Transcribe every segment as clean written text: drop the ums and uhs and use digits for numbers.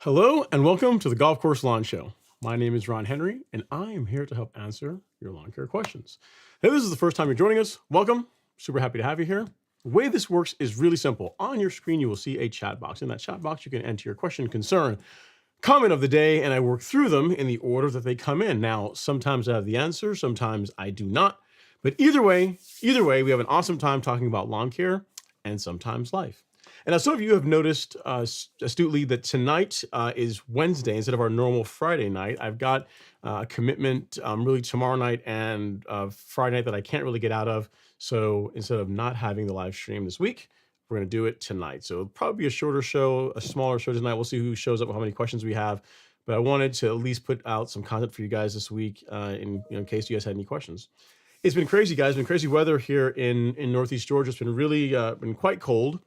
Hello and welcome to the Golf Course Lawn Show. My name is Ron Henry and I am here to help answer your lawn care questions. If this is the first time you're joining us, welcome. Super happy to have you here. The way this works is really simple. On your screen, you will see a chat box. In that chat box, you can enter your question, concern, comment of the day, and I work through them in the order that they come in. Now, sometimes I have the answer, sometimes I do not. But either way, we have an awesome time talking about lawn care and sometimes life. And now some of you have noticed astutely that tonight is Wednesday instead of our normal Friday night. I've got a commitment really tomorrow night and Friday night that I can't really get out of. So instead of not having the live stream this week, we're going to do it tonight. So it'll probably be a shorter show, a smaller show tonight. We'll see who shows up, how many questions we have. But I wanted to at least put out some content for you guys this week in case you guys had any questions. It's been crazy, guys. It's been crazy weather here in Northeast Georgia. It's been really been quite cold.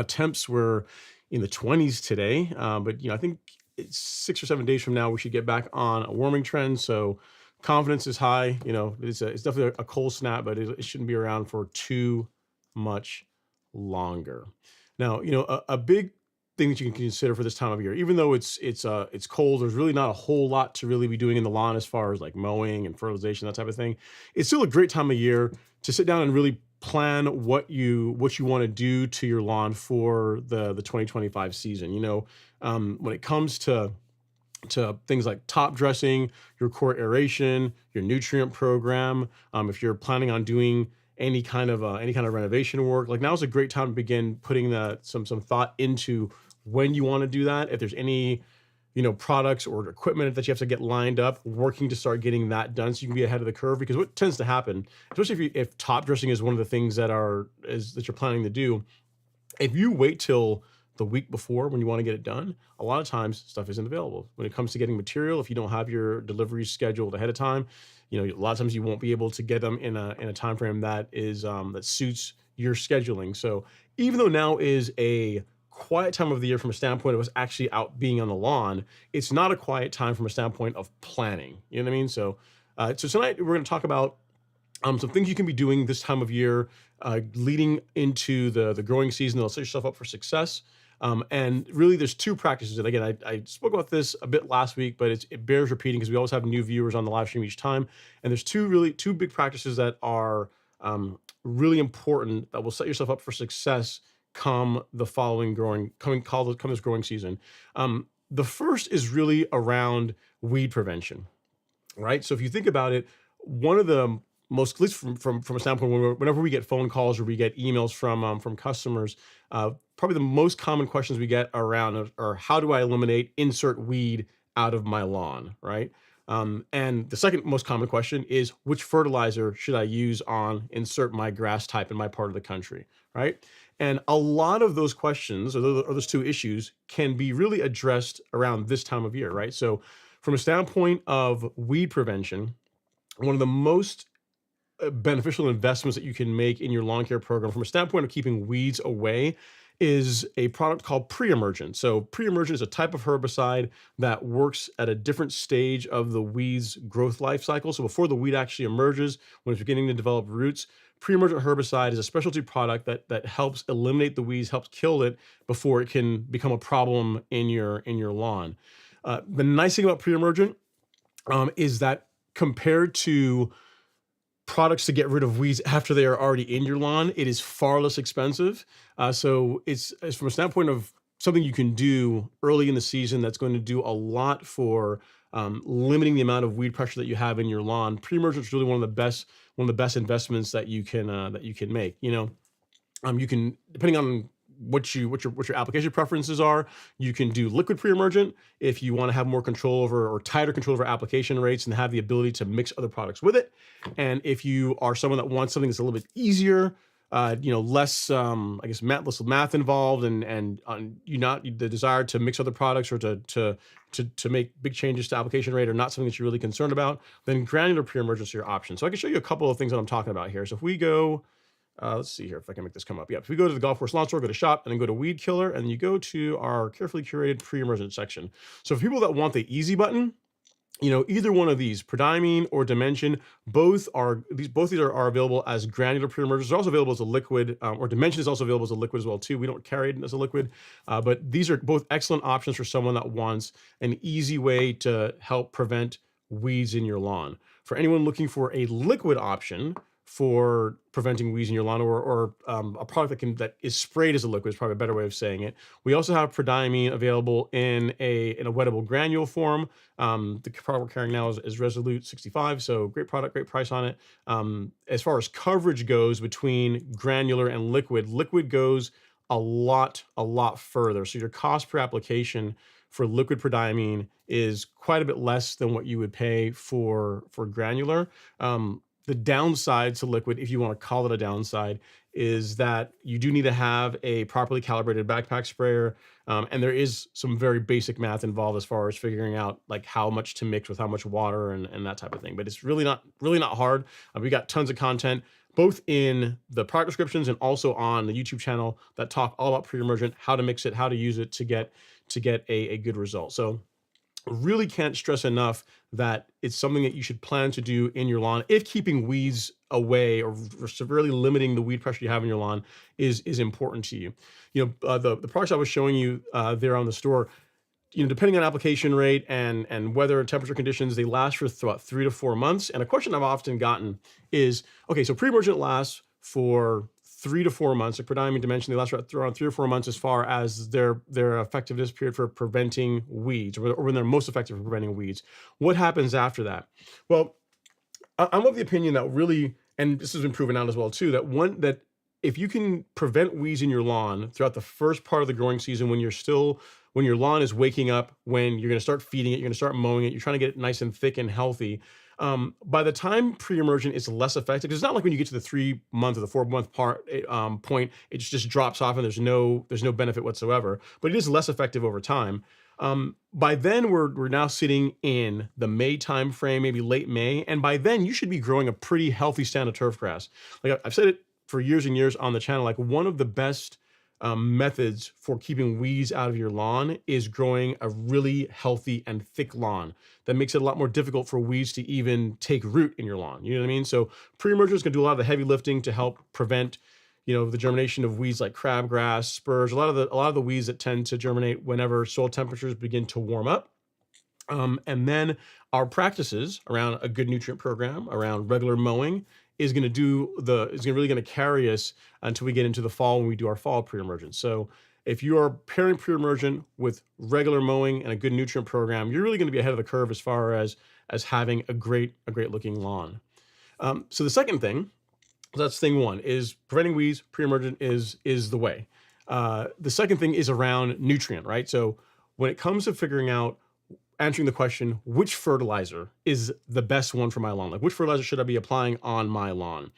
Temps were in the 20s today, but I think it's 6 or 7 days from now we should get back on a warming trend. So confidence is high. It's definitely a cold snap, but it shouldn't be around for too much longer. Now, a big thing that you can consider for this time of year, even though it's cold, there's really not a whole lot to really be doing in the lawn as far as like mowing and fertilization, that type of thing. It's still a great time of year to sit down and really plan what you want to do to your lawn for the 2025 season. When it comes to things like top dressing, your core aeration, your nutrient program, if you're planning on doing any kind of renovation work, like now's a great time to begin putting some thought into when you want to do that. If there's any products or equipment that you have to get lined up, working to start getting that done so you can be ahead of the curve. Because what tends to happen, especially if top dressing is one of the things that you're planning to do, if you wait till the week before when you want to get it done, a lot of times stuff isn't available. When it comes to getting material, if you don't have your deliveries scheduled ahead of time, a lot of times you won't be able to get them in a time frame that is that suits your scheduling. So even though now is a quiet time of the year from a standpoint of us actually out being on the lawn. It's not a quiet time from a standpoint of planning. You know what I mean? So tonight we're going to talk about some things you can be doing this time of year, leading into the growing season that'll set yourself up for success. And really, there's two practices. And again, I spoke about this a bit last week, but it bears repeating because we always have new viewers on the live stream each time. And there's two big practices that are really important that will set yourself up for success come the following come this growing season. The first is really around weed prevention, right? So if you think about it, one of the most, at least from a standpoint, whenever we get phone calls or we get emails from customers, probably the most common questions we get around are how do I eliminate insert weed out of my lawn, right? And the second most common question is which fertilizer should I use on insert my grass type in my part of the country, right? And a lot of those questions or those two issues can be really addressed around this time of year, right? So from a standpoint of weed prevention, one of the most beneficial investments that you can make in your lawn care program from a standpoint of keeping weeds away is a product called Pre-emergent. So Pre-emergent is a type of herbicide that works at a different stage of the weed's growth life cycle. So before the weed actually emerges, when it's beginning to develop roots, Pre-emergent herbicide is a specialty product that helps eliminate the weeds, helps kill it before it can become a problem in your lawn. The nice thing about Pre-emergent is that compared to products to get rid of weeds after they are already in your lawn, it is far less expensive. So it's from a standpoint of something you can do early in the season that's going to do a lot for limiting the amount of weed pressure that you have in your lawn. Pre-emergent is really one of the best investments that you can make. You can, depending on what your application preferences are, you can do liquid pre-emergent if you want to have more control over or tighter control over application rates and have the ability to mix other products with it. And if you are someone that wants something that's a little bit easier, less less math involved, and you not the desire to mix other products or to make big changes to application rate, or not something that you're really concerned about, then granular pre-emergence is your option. So I can show you a couple of things that I'm talking about here. So if we go, let's see here if I can make this come up. Yeah, if we go to the golf course lawn store, go to shop, and then go to weed killer, and you go to our carefully curated pre-emergent section. So for people that want the easy button, either one of these, Prodiamine or Dimension, both these are available as granular pre-emergents. They're also available as a liquid, or Dimension is also available as a liquid as well too. We don't carry it as a liquid, but these are both excellent options for someone that wants an easy way to help prevent weeds in your lawn. For anyone looking for a liquid option for preventing weeds in your lawn, or a product that is sprayed as a liquid is probably a better way of saying it. We also have Prodiamine available in a wettable granule form. The product we're carrying now is Resolute 65, so great product, great price on it. As far as coverage goes between granular and liquid goes a lot further. So your cost per application for liquid Prodiamine is quite a bit less than what you would pay for granular. The downside to liquid, if you want to call it a downside, is that you do need to have a properly calibrated backpack sprayer, and there is some very basic math involved as far as figuring out like how much to mix with how much water and that type of thing. But it's really not hard. We got tons of content both in the product descriptions and also on the YouTube channel that talk all about pre-emergent, how to mix it, how to use it to get a good result. So really can't stress enough that it's something that you should plan to do in your lawn if keeping weeds away or severely limiting the weed pressure you have in your lawn is important to you. The products I was showing you there on the store, depending on application rate and weather and temperature conditions, they last for about 3 to 4 months. And a question I've often gotten is, okay, so pre-emergent lasts for 3 to 4 months. Like Prodiamine, Dimension, they last around 3 or 4 months as far as their effectiveness period for preventing weeds, or when they're most effective for preventing weeds. What happens after that? Well, I'm of the opinion that really, and this has been proven out as well too, that if you can prevent weeds in your lawn throughout the first part of the growing season, when your lawn is waking up, when you're going to start feeding it, you're going to start mowing it, you're trying to get it nice and thick and healthy. By the time pre-emergent is less effective, because it's not like when you get to the 3-month or the 4-month point, it just drops off and there's no benefit whatsoever. But it is less effective over time. By then we're now sitting in the May time frame, maybe late May, and by then you should be growing a pretty healthy stand of turf grass. Like I've said it for years and years on the channel, like one of the best methods for keeping weeds out of your lawn is growing a really healthy and thick lawn. That makes it a lot more difficult for weeds to even take root in your lawn. You know what I mean? So pre-emergents can do a lot of the heavy lifting to help prevent, the germination of weeds like crabgrass, spurs, a lot of the weeds that tend to germinate whenever soil temperatures begin to warm up. And then our practices around a good nutrient program, around regular mowing, is really going to carry us until we get into the fall when we do our fall pre-emergent. So if you are pairing pre-emergent with regular mowing and a good nutrient program, you're really going to be ahead of the curve as far as having a great looking lawn. So the second thing, that's thing one, is preventing weeds. Pre-emergent is the way. The second thing is around nutrient, right? So when it comes to figuring out, answering the question, which fertilizer is the best one for my lawn? Like, which fertilizer should I be applying on my lawn?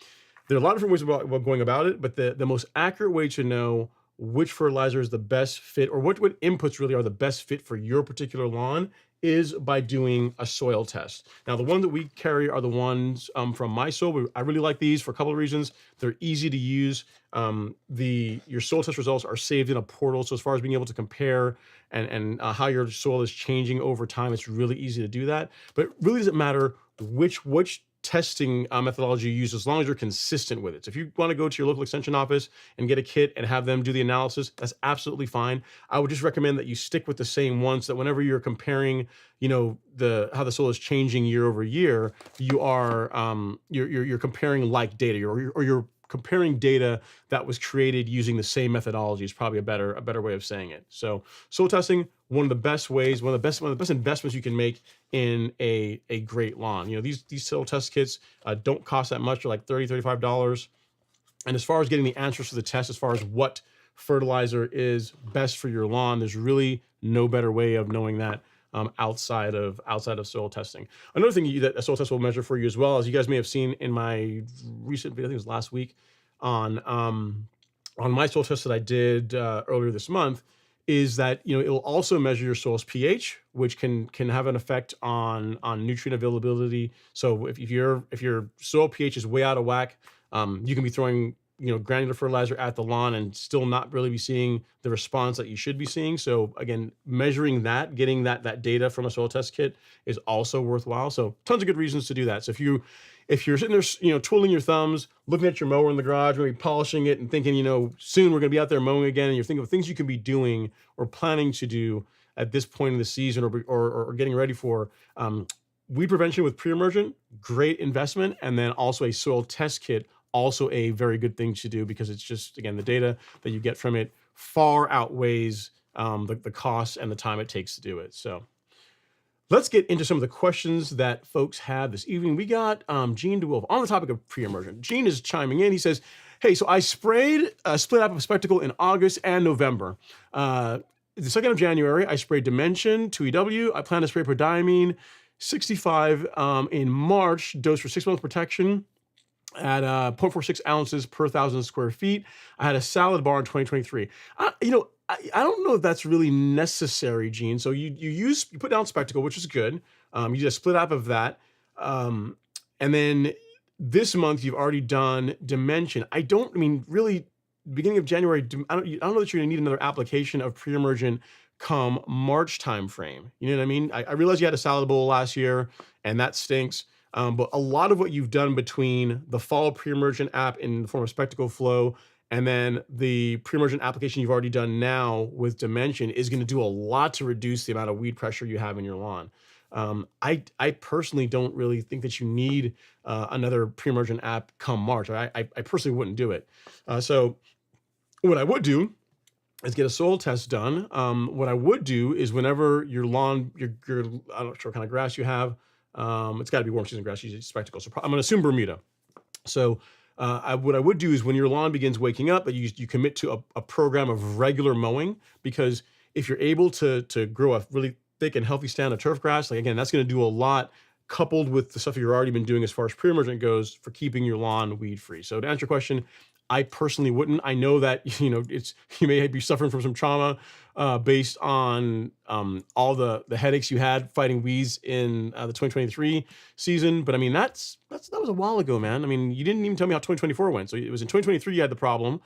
There are a lot of different ways about going about it, but the most accurate way to know which fertilizer is the best fit, or what inputs really are the best fit for your particular lawn, is by doing a soil test. Now, the ones that we carry are the ones from My Soil. I really like these for a couple of reasons. They're easy to use. Your soil test results are saved in a portal. So as far as being able to compare and how your soil is changing over time, it's really easy to do that. But it really doesn't matter which testing methodology you use, as long as you're consistent with it. So if you want to go to your local extension office and get a kit and have them do the analysis, that's absolutely fine. I would just recommend that you stick with the same one, so that whenever you're comparing, how the soil is changing year over year, you are you're comparing like data, or you're comparing data that was created using the same methodology is probably a better way of saying it. So soil testing, one of the best investments you can make in a great lawn. These soil test kits don't cost that much. They're like $30-$35. And as far as getting the answers to the test, as far as what fertilizer is best for your lawn, there's really no better way of knowing that outside of soil testing. Another thing that a soil test will measure for you as well, as you guys may have seen in my recent video, I think it was last week, on my soil test that I did earlier this month, is that it will also measure your soil's pH, which can have an effect on nutrient availability. So if your soil pH is way out of whack, you can be throwing granular fertilizer at the lawn and still not really be seeing the response that you should be seeing. So again, measuring that, getting that data from a soil test kit is also worthwhile. So tons of good reasons to do that. So if you're sitting there, twiddling your thumbs, looking at your mower in the garage, maybe polishing it and thinking, soon we're going to be out there mowing again, and you're thinking of things you can be doing or planning to do at this point in the season, or getting ready for, weed prevention with pre-emergent, great investment. And then also a soil test kit, also a very good thing to do, because it's just, again, the data that you get from it far outweighs the cost and the time it takes to do it. So let's get into some of the questions that folks had this evening. We got Gene DeWolf on the topic of pre-emergent. Gene is chiming in. He says, hey, so I sprayed a split apple spectacle in August and November. The 2nd of January, I sprayed Dimension 2EW. I plan to spray prodiamine 65 in March, dose for 6 months protection at 0.46 ounces per 1,000 square feet. I had a salad bar in 2023. I don't know if that's really necessary, Gene. So you put down spectacle, which is good. You did a split up of that. And then this month you've already done Dimension. Really, beginning of January, I don't know that you're gonna need another application of pre-emergent come March timeframe. You know what I mean? I realize you had a salad bowl last year, and that stinks. But a lot of what you've done between the fall pre-emergent app in the form of Spectacle Flow and then the pre-emergent application you've already done now with Dimension is going to do a lot to reduce the amount of weed pressure you have in your lawn. I personally don't really think that you need another pre-emergent app come March. I personally wouldn't do it. So what I would do is get a soil test done. What I would do is, whenever your lawn, I'm not sure what kind of grass you have, it's got to be warm season grass, usually Spectacle. So I'm going to assume Bermuda. So what I would do is, when your lawn begins waking up, you commit to a program of regular mowing, because if you're able to grow a really thick and healthy stand of turf grass, like, again, that's going to do a lot, coupled with the stuff you've already been doing as far as pre-emergent goes, for keeping your lawn weed free. So to answer your question, I personally wouldn't. I know that you may be suffering from some trauma based on all the headaches you had fighting weeds in the 2023 season. But I mean, that was a while ago, man. I mean, you didn't even tell me how 2024 went. So it was in 2023 you had the problem.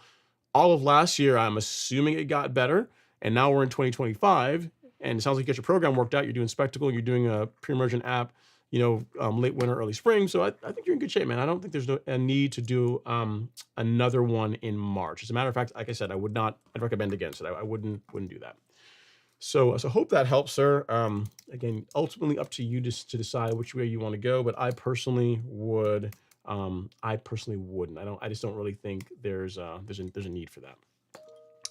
all of last year, I'm assuming it got better. And now we're in 2025. And it sounds like you got your program worked out. You're doing Spectacle. You're doing a pre-emergent app, late winter, early spring. So I think you're in good shape, man. I don't think there's a need to do another one in March. As a matter of fact, like I said, I'd recommend against it. I wouldn't do that. So hope that helps, sir. Again, ultimately up to you to decide which way you want to go. But I personally would. I personally wouldn't. I just don't really think there's a need for that.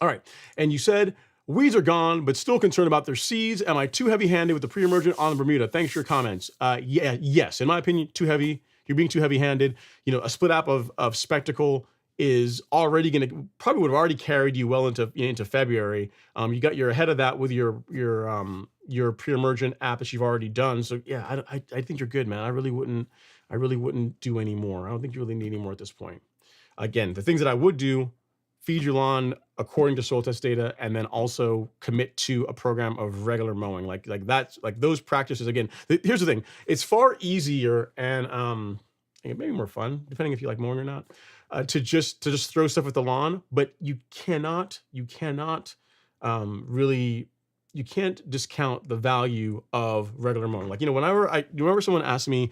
All right. And you said weeds are gone, but still concerned about their seeds. Am I too heavy-handed with the pre-emergent on the Bermuda? Thanks for your comments. Yes. In my opinion, too heavy. You're being too heavy-handed. A split app of Spectacle is already going to probably would have already carried you well into February. You're ahead of that with your pre-emergent app that you've already done. So yeah, I think you're good, man. I really wouldn't do any more. I don't think you really need any more at this point. Again, the things that I would do: feed your lawn according to soil test data, and then also commit to a program of regular mowing. Like those practices. Again, here's the thing: it's far easier and maybe more fun, depending if you like mowing or not, to just throw stuff at the lawn. But you can't discount the value of regular mowing. Like, whenever someone asks me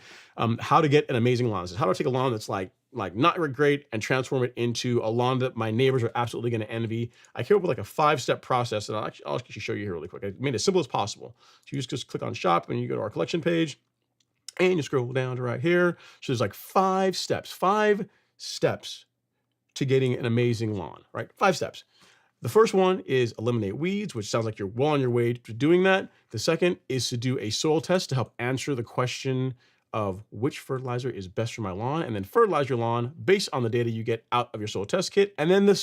how to get an amazing lawn, how do I take a lawn that's like not great and transform it into a lawn that my neighbors are absolutely going to envy, I came up with like a 5-step process, and I'll actually show you here really quick. I made it as simple as possible. So you just click on shop and you go to our collection page and you scroll down to right here. So there's like 5 steps to getting an amazing lawn, right? 5 steps. The first one is eliminate weeds, which sounds like you're well on your way to doing that. The second is to do a soil test to help answer the question of which fertilizer is best for my lawn, and then fertilize your lawn based on the data you get out of your soil test kit. And then the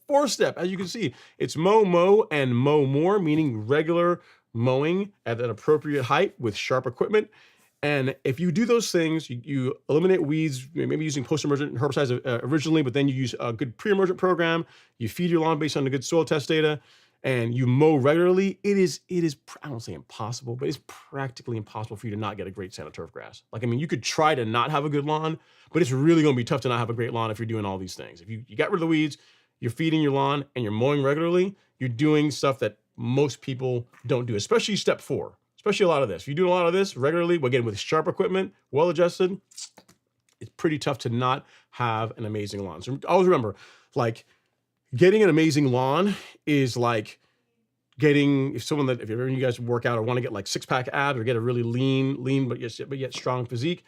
4th step, as you can see, it's mow, and mow more, meaning regular mowing at an appropriate height with sharp equipment. And if you do those things, you eliminate weeds, maybe using post-emergent herbicides originally, but then you use a good pre-emergent program, you feed your lawn based on the good soil test data, and you mow regularly, it is, I don't say impossible, but it's practically impossible for you to not get a great Santa turf grass. You could try to not have a good lawn, but it's really going to be tough to not have a great lawn if you're doing all these things. If you got rid of the weeds, you're feeding your lawn, and you're mowing regularly, you're doing stuff that most people don't do, especially step 4. Especially a lot of this. If you do a lot of this regularly, again, with sharp equipment, well-adjusted, it's pretty tough to not have an amazing lawn. So always remember, getting an amazing lawn is like getting, if ever you guys work out or want to get like 6-pack abs or get a really lean, but yet strong physique,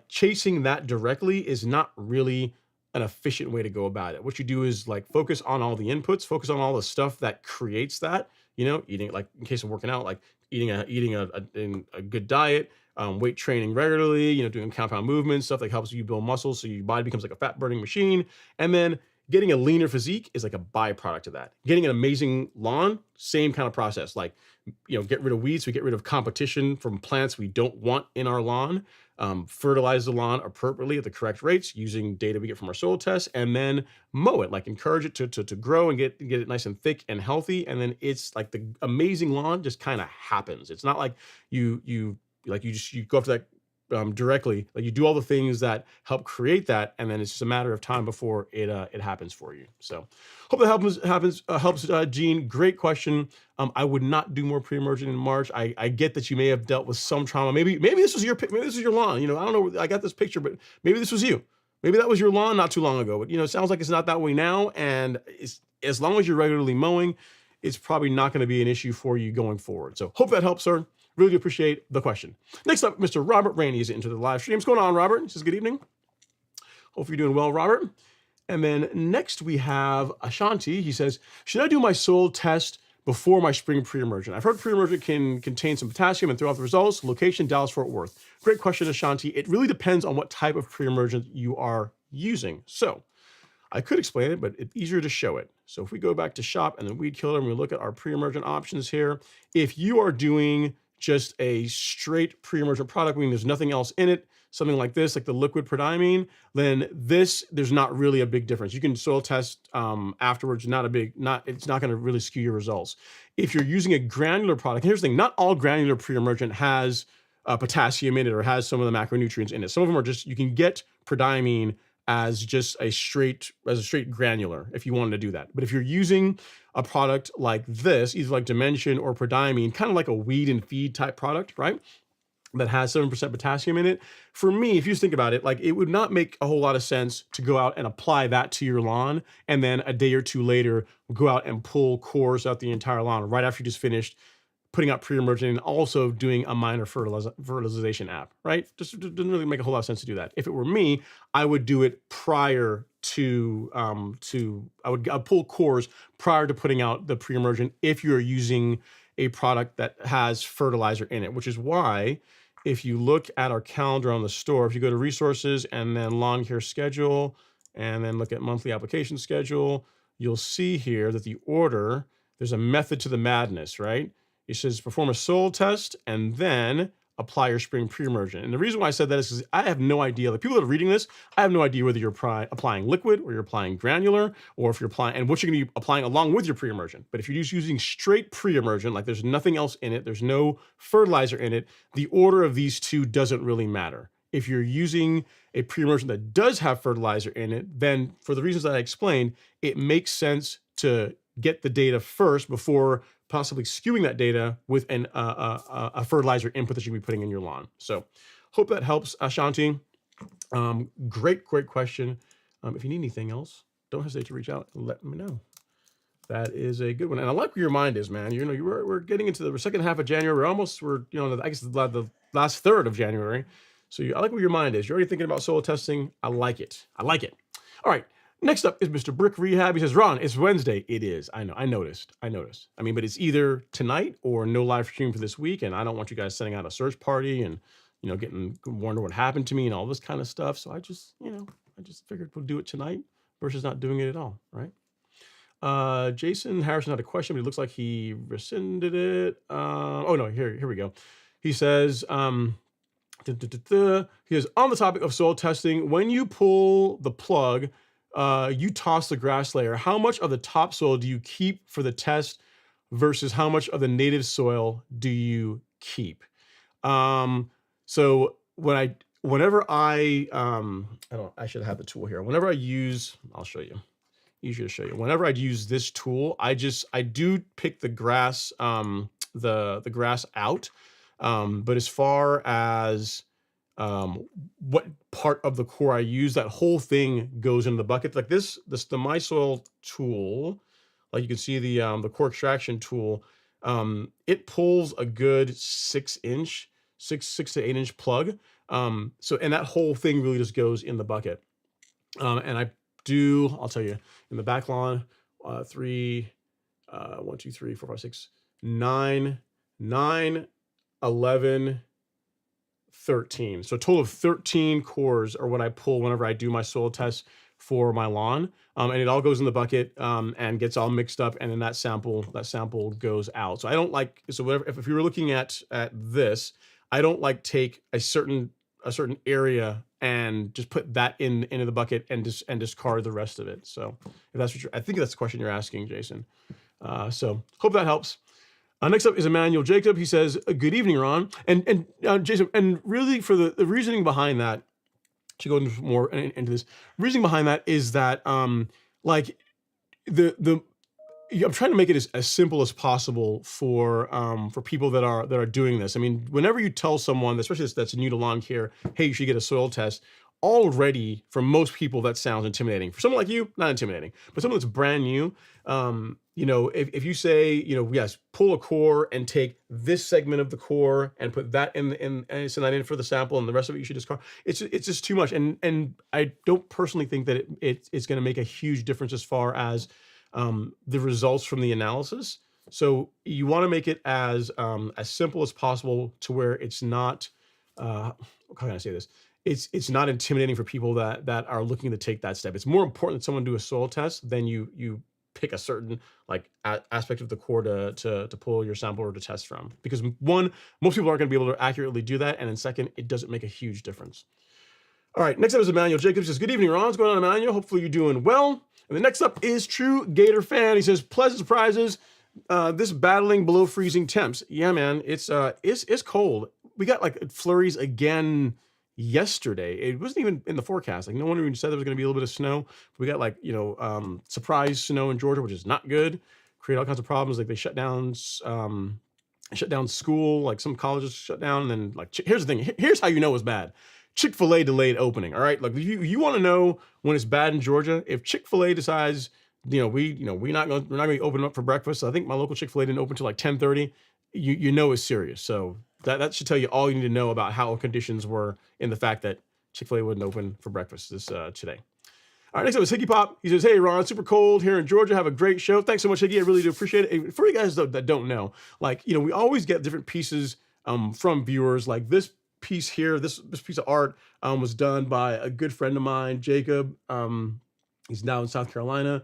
chasing that directly is not really an efficient way to go about it. What you do is focus on all the inputs, focus on all the stuff that creates that, eating, in case of working out, eating a good diet, weight training regularly, doing compound movements, stuff that helps you build muscle so your body becomes like a fat burning machine. And then getting a leaner physique is like a byproduct of that. Getting an amazing lawn, same kind of process. Get rid of weeds, we get rid of competition from plants we don't want in our lawn. Fertilize the lawn appropriately at the correct rates using data we get from our soil tests, and then mow it, encourage it to grow and get it nice and thick and healthy. And then it's the amazing lawn just kind of happens. It's not like you go after that directly. You do all the things that help create that, and then it's just a matter of time before it happens for you. So hope that helps Gene. Great question. I would not do more pre-emergent in March. I get that you may have dealt with some trauma. Maybe this was your lawn. I don't know. I got this picture, but maybe this was you. Maybe that was your lawn not too long ago. But it sounds like it's not that way now. And as long as you're regularly mowing, it's probably not going to be an issue for you going forward. So hope that helps, sir. Really do appreciate the question. Next up, Mr. Robert Rainey is into the live stream. What's going on, Robert? He says, good evening. Hope you're doing well, Robert. And then next we have Ashanti. He says, should I do my soil test before my spring pre-emergent? I've heard pre-emergent can contain some potassium and throw out the results. Location, Dallas-Fort Worth. Great question, Ashanti. It really depends on what type of pre-emergent you are using. So I could explain it, but it's easier to show it. So if we go back to shop and then weed killer and we look at our pre-emergent options here, if you are doing just a straight pre-emergent product, meaning there's nothing else in it, something like this, like the liquid prodiamine, then there's not really a big difference. You can soil test afterwards, it's not going to really skew your results. If you're using a granular product, here's the thing, not all granular pre-emergent has potassium in it or has some of the macronutrients in it. Some of them are just, you can get prodiamine as just a straight granular if you wanted to do that. But if you're using a product like this, either like Dimension or Prodiamine, kind of like a weed and feed type product, right, that has 7% potassium in it, for me, if you just think about it, like it would not make a whole lot of sense to go out and apply that to your lawn and then a day or two later go out and pull cores out the entire lawn right after you just finished putting out pre-emergent and also doing a minor fertilization app, right? Just didn't really make a whole lot of sense to do that. If it were me, I would do it prior to I'd pull cores prior to putting out the pre-emergent if you're using a product that has fertilizer in it, which is why if you look at our calendar on the store, if you go to resources and then lawn care schedule and then look at monthly application schedule, you'll see here that the order, there's a method to the madness, right? It says perform a soil test and then apply your spring pre-emergent. And the reason why I said that is because I have no idea, like people that are reading this, I have no idea whether you're applying liquid or you're applying granular, or if you're applying, and what you're gonna be applying along with your pre-emergent. But if you're just using straight pre-emergent, like there's nothing else in it, there's no fertilizer in it, the order of these two doesn't really matter. If you're using a pre-emergent that does have fertilizer in it, then for the reasons that I explained, it makes sense to get the data first before possibly skewing that data with a fertilizer input that you can be putting in your lawn. So hope that helps, Ashanti. Great question. If you need anything else, don't hesitate to reach out and let me know. That is a good one. And I like where your mind is, man. You know, we're getting into the second half of January. I guess the last third of January. So I like where your mind is. You're already thinking about soil testing. I like it. All right. Next up is Mr. Brick Rehab. He says, Ron, it's Wednesday. It is. I know. I noticed. I mean, but it's either tonight or no live stream for this week. And I don't want you guys sending out a search party and, you know, getting wondering what happened to me and all this kind of stuff. So I just figured we'll do it tonight versus not doing it at all, right? Jason Harrison had a question, but it looks like he rescinded it. Oh no, here we go. He says, he is on the topic of soil testing. When you pull the plug, you toss the grass layer. How much of the topsoil do you keep for the test versus how much of the native soil do you keep? So whenever I should have the tool here. Whenever I use, I'll show you. Easier to show you. Whenever I use this tool, I do pick the grass, the grass out. But as far as what part of the core I use, that whole thing goes into the bucket. Like the MySoil tool, like you can see the core extraction tool, it pulls a good 6 to 8 inch plug. And that whole thing really just goes in the bucket. And I'll tell you, in the back lawn, 1, 2, 3, 4, 5, 6, 9, 11, 13. So a total of 13 cores are what I pull whenever I do my soil test for my lawn. And it all goes in the bucket and gets all mixed up, and then that sample goes out. So I don't like, so whatever, if you were looking at this, I don't like take a certain area and just put that into the bucket and discard the rest of it. So if that's what I think that's the question you're asking, Jason. So hope that helps. Next up is Emmanuel Jacob. He says, good evening, Ron. And Jason, and really for the reasoning behind that, to go into more into this, reasoning behind that is that like I'm trying to make it as simple as possible for people that are doing this. I mean, whenever you tell someone, especially that's new to lawn care, hey, you should get a soil test, already for most people that sounds intimidating. For someone like you, not intimidating, but someone that's brand new, you know, if you say, you know, yes, pull a core and take this segment of the core and put that in and send that in for the sample, and the rest of it you should discard. It's just too much, and I don't personally think that it's going to make a huge difference as far as the results from the analysis. So you want to make it as simple as possible to where it's not. How can I say this? It's not intimidating for people that are looking to take that step. It's more important that someone do a soil test than you pick a certain like aspect of the core to pull your sample or to test from. Because one, most people aren't going to be able to accurately do that, and then second, it doesn't make a huge difference. All right, next up is Emmanuel Jacobs. He says, good evening, Ron. What's going on, Emmanuel? Hopefully you're doing well. And the next up is True Gator Fan. He says, pleasant surprises. This battling below freezing temps. Yeah, man, it's cold. We got like flurries again yesterday. It wasn't even in the forecast. Like no one even said there was going to be a little bit of snow. We got like, surprise snow in Georgia, which is not good. Create all kinds of problems. Like they shut down school, like some colleges shut down. And then like, here's the thing. Here's how you know it's bad. Chick-fil-A delayed opening. All right. Like you want to know when it's bad in Georgia, if Chick-fil-A decides, we're not going to open up for breakfast. So I think my local Chick-fil-A didn't open until like 10:30. You know it's serious. So that should tell you all you need to know about how conditions were in the fact that Chick-fil-A wouldn't open for breakfast today. All right, next up is Higgy Pop. He says, hey, Ron, super cold here in Georgia. Have a great show. Thanks so much, Higgy. I really do appreciate it. For you guys that don't know, we always get different pieces from viewers. Like this piece here, this piece of art was done by a good friend of mine, Jacob. He's now in South Carolina.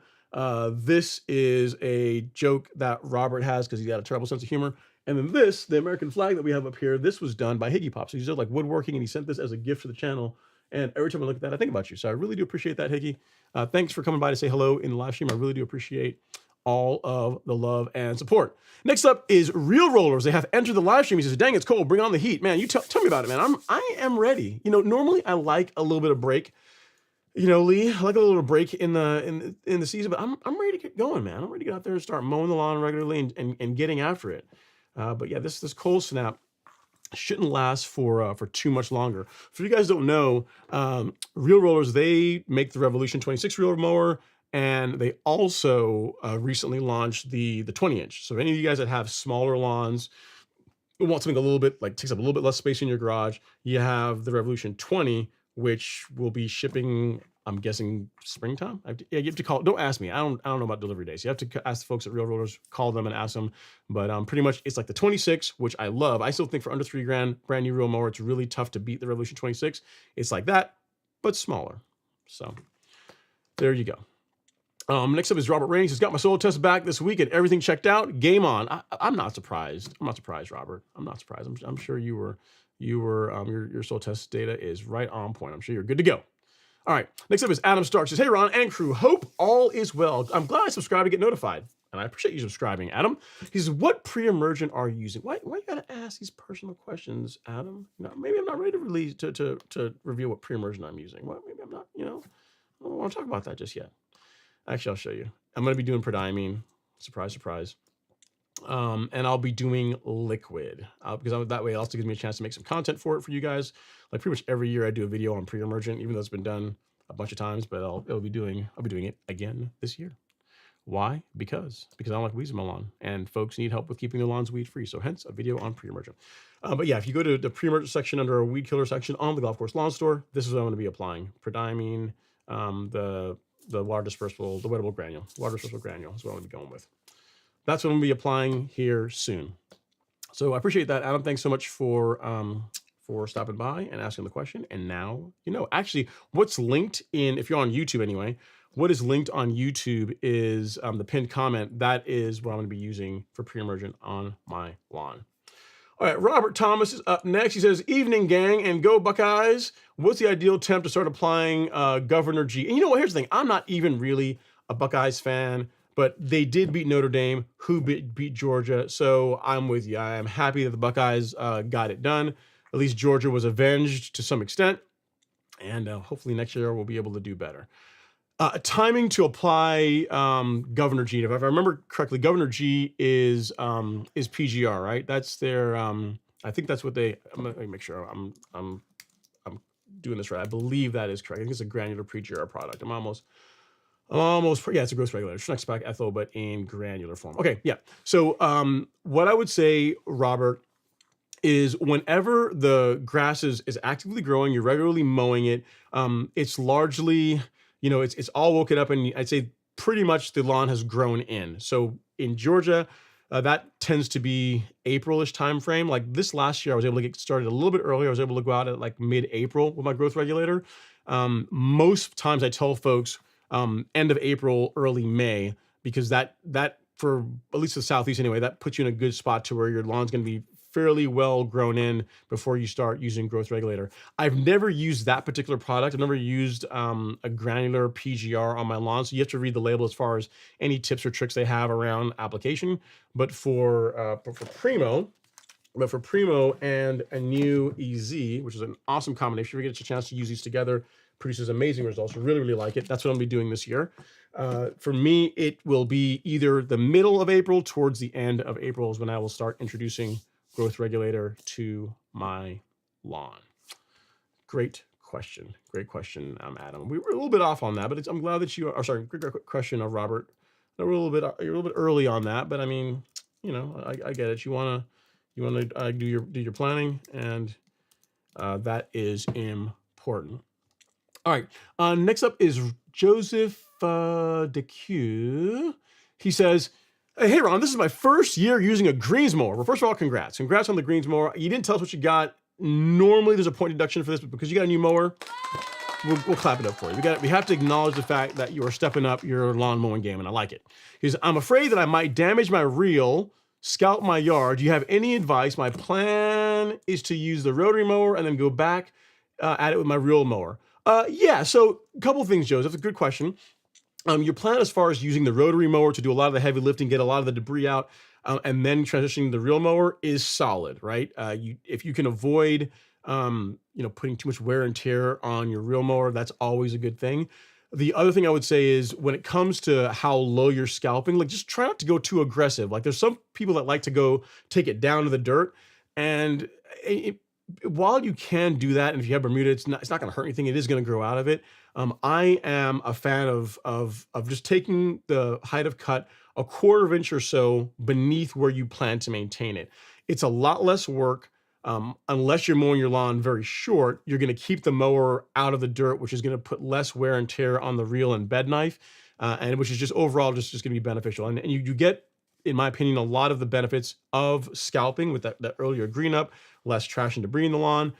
This is a joke that Robert has because he's got a terrible sense of humor. And then the American flag that we have up here, this was done by Higgy Pop. So he's just like woodworking, and he sent this as a gift to the channel. And every time I look at that, I think about you. So I really do appreciate that, Higgy. Thanks for coming by to say hello in the live stream. I really do appreciate all of the love and support. Next up is Real Rollers. They have entered the live stream. He says, dang, it's cold. Bring on the heat. Man, you tell me about it, man. I am ready. Normally I like a little bit of break. Lee, I like a little break in the season, but I'm ready to get going, man. I'm ready to get out there and start mowing the lawn regularly and getting after it. But yeah, this cold snap shouldn't last for too much longer. For you guys don't know, Real Rollers, they make the Revolution 26 reel mower, and they also recently launched the 20-inch. So if any of you guys that have smaller lawns, want something a little bit takes up a little bit less space in your garage, you have the Revolution 20, which will be shipping, I'm guessing, springtime. You have to call. Don't ask me. I don't know about delivery days. You have to ask the folks at Real Rollers. Call them and ask them. But pretty much it's like the 26, which I love. I still think for under $3,000, brand new reel mower, it's really tough to beat the Revolution 26. It's like that, but smaller. So there you go. Next up is Robert Raines. He's got my soil test back this week and everything checked out. Game on. I'm not surprised. I'm not surprised, Robert. I'm not surprised. I'm sure your soil test data is right on point. I'm sure you're good to go. All right, next up is Adam Stark. Says, hey, Ron and crew, hope all is well. I'm glad I subscribed to get notified, and I appreciate you subscribing, Adam. He says, what pre-emergent are you using? Why you gotta ask these personal questions, Adam? Maybe I'm not ready to release to reveal what pre-emergent I'm using. Well, maybe I'm not. I don't want to talk about that just yet. Actually, I'll show you. I'm gonna be doing prodiamine. Surprise, surprise. And I'll be doing liquid because that way it also gives me a chance to make some content for it for you guys. Like pretty much every year I do a video on pre-emergent, even though it's been done a bunch of times, but I'll be doing it again this year. Why? Because I don't like weeds in my lawn, and folks need help with keeping their lawns weed free. So hence a video on pre-emergent. But yeah, if you go to the pre-emergent section under our weed killer section on the Golf Course Lawn Store, this is what I'm going to be applying. Prodiamine, the water dispersible, the wettable granule. Water dispersible granule is what I'm going to be going with. That's what I'm going to be applying here soon. So I appreciate that, Adam. Thanks so much for stopping by and asking the question. And now, actually what's linked if you're on YouTube anyway, what is linked on YouTube is the pinned comment. That is what I'm going to be using for pre-emergent on my lawn. All right, Robert Thomas is up next. He says, evening, gang, and go Buckeyes. What's the ideal temp to start applying Governor G? And you know what? Here's the thing. I'm not even really a Buckeyes fan, but they did beat Notre Dame, who beat Georgia. So I'm with you. I am happy that the Buckeyes got it done. At least Georgia was avenged to some extent. And hopefully next year we'll be able to do better. Timing to apply Governor G. If I remember correctly, Governor G is PGR, right? That's their. I think that's what they. Let me make sure I'm doing this right. I believe that is correct. I think it's a granular PGR product. I'm almost. Yeah, it's a growth regulator. Schneckspach ethyl, but in granular form. Okay, yeah. So what I would say, Robert, is whenever the grass is actively growing, you're regularly mowing it. It's largely. It's all woken up, and I'd say pretty much the lawn has grown in. So in Georgia, that tends to be April-ish time frame. Like this last year, I was able to get started a little bit earlier. I was able to go out at like mid-April with my growth regulator. Most times I tell folks end of April, early May, because that for at least the Southeast anyway, that puts you in a good spot to where your lawn's going to be fairly well grown in before you start using growth regulator. I've never used that particular product. I've never used a granular PGR on my lawn. So you have to read the label as far as any tips or tricks they have around application. But for Primo, But for Primo and a new EZ, which is an awesome combination, if you get a chance to use these together, produces amazing results. Really, really like it. That's what I'm going to be doing this year. For me, it will be either the middle of April towards the end of April is when I will start introducing growth regulator to my lawn. Great question. Great question, Adam. We were a little bit off on that, but I'm glad that you are. Sorry, great question of Robert. You're a little bit early on that, but I mean, you know, I get it. You wanna do your planning, and that is important. All right. Next up is Joseph DeQ. He says, "Hey Ron, this is my first year using a greens mower. Well, first of all, congrats on the greens mower. You didn't tell us what you got. Normally, there's a point deduction for this, but because you got a new mower, we'll clap it up for you. We have to acknowledge the fact that you are stepping up your lawn mowing game, and I like it. Because I'm afraid that I might damage my reel, scalp my yard. Do you have any advice? My plan is to use the rotary mower and then go back at it with my reel mower." Yeah, so a couple of things, Joseph. That's a good question. Your plan as far as using the rotary mower to do a lot of the heavy lifting, get a lot of the debris out, and then transitioning to the reel mower is solid, right? If you can avoid, putting too much wear and tear on your reel mower, that's always a good thing. The other thing I would say is when it comes to how low you're scalping, like just try not to go too aggressive. Like there's some people that like to go take it down to the dirt, and while you can do that, and if you have Bermuda, it's not going to hurt anything. It is going to grow out of it. I am a fan of just taking the height of cut a quarter of an inch or so beneath where you plan to maintain it. It's a lot less work. Unless you're mowing your lawn very short, you're going to keep the mower out of the dirt, which is going to put less wear and tear on the reel and bed knife, and which is just overall just going to be beneficial. And you get, in my opinion, a lot of the benefits of scalping with that earlier green up, less trash and debris in the lawn,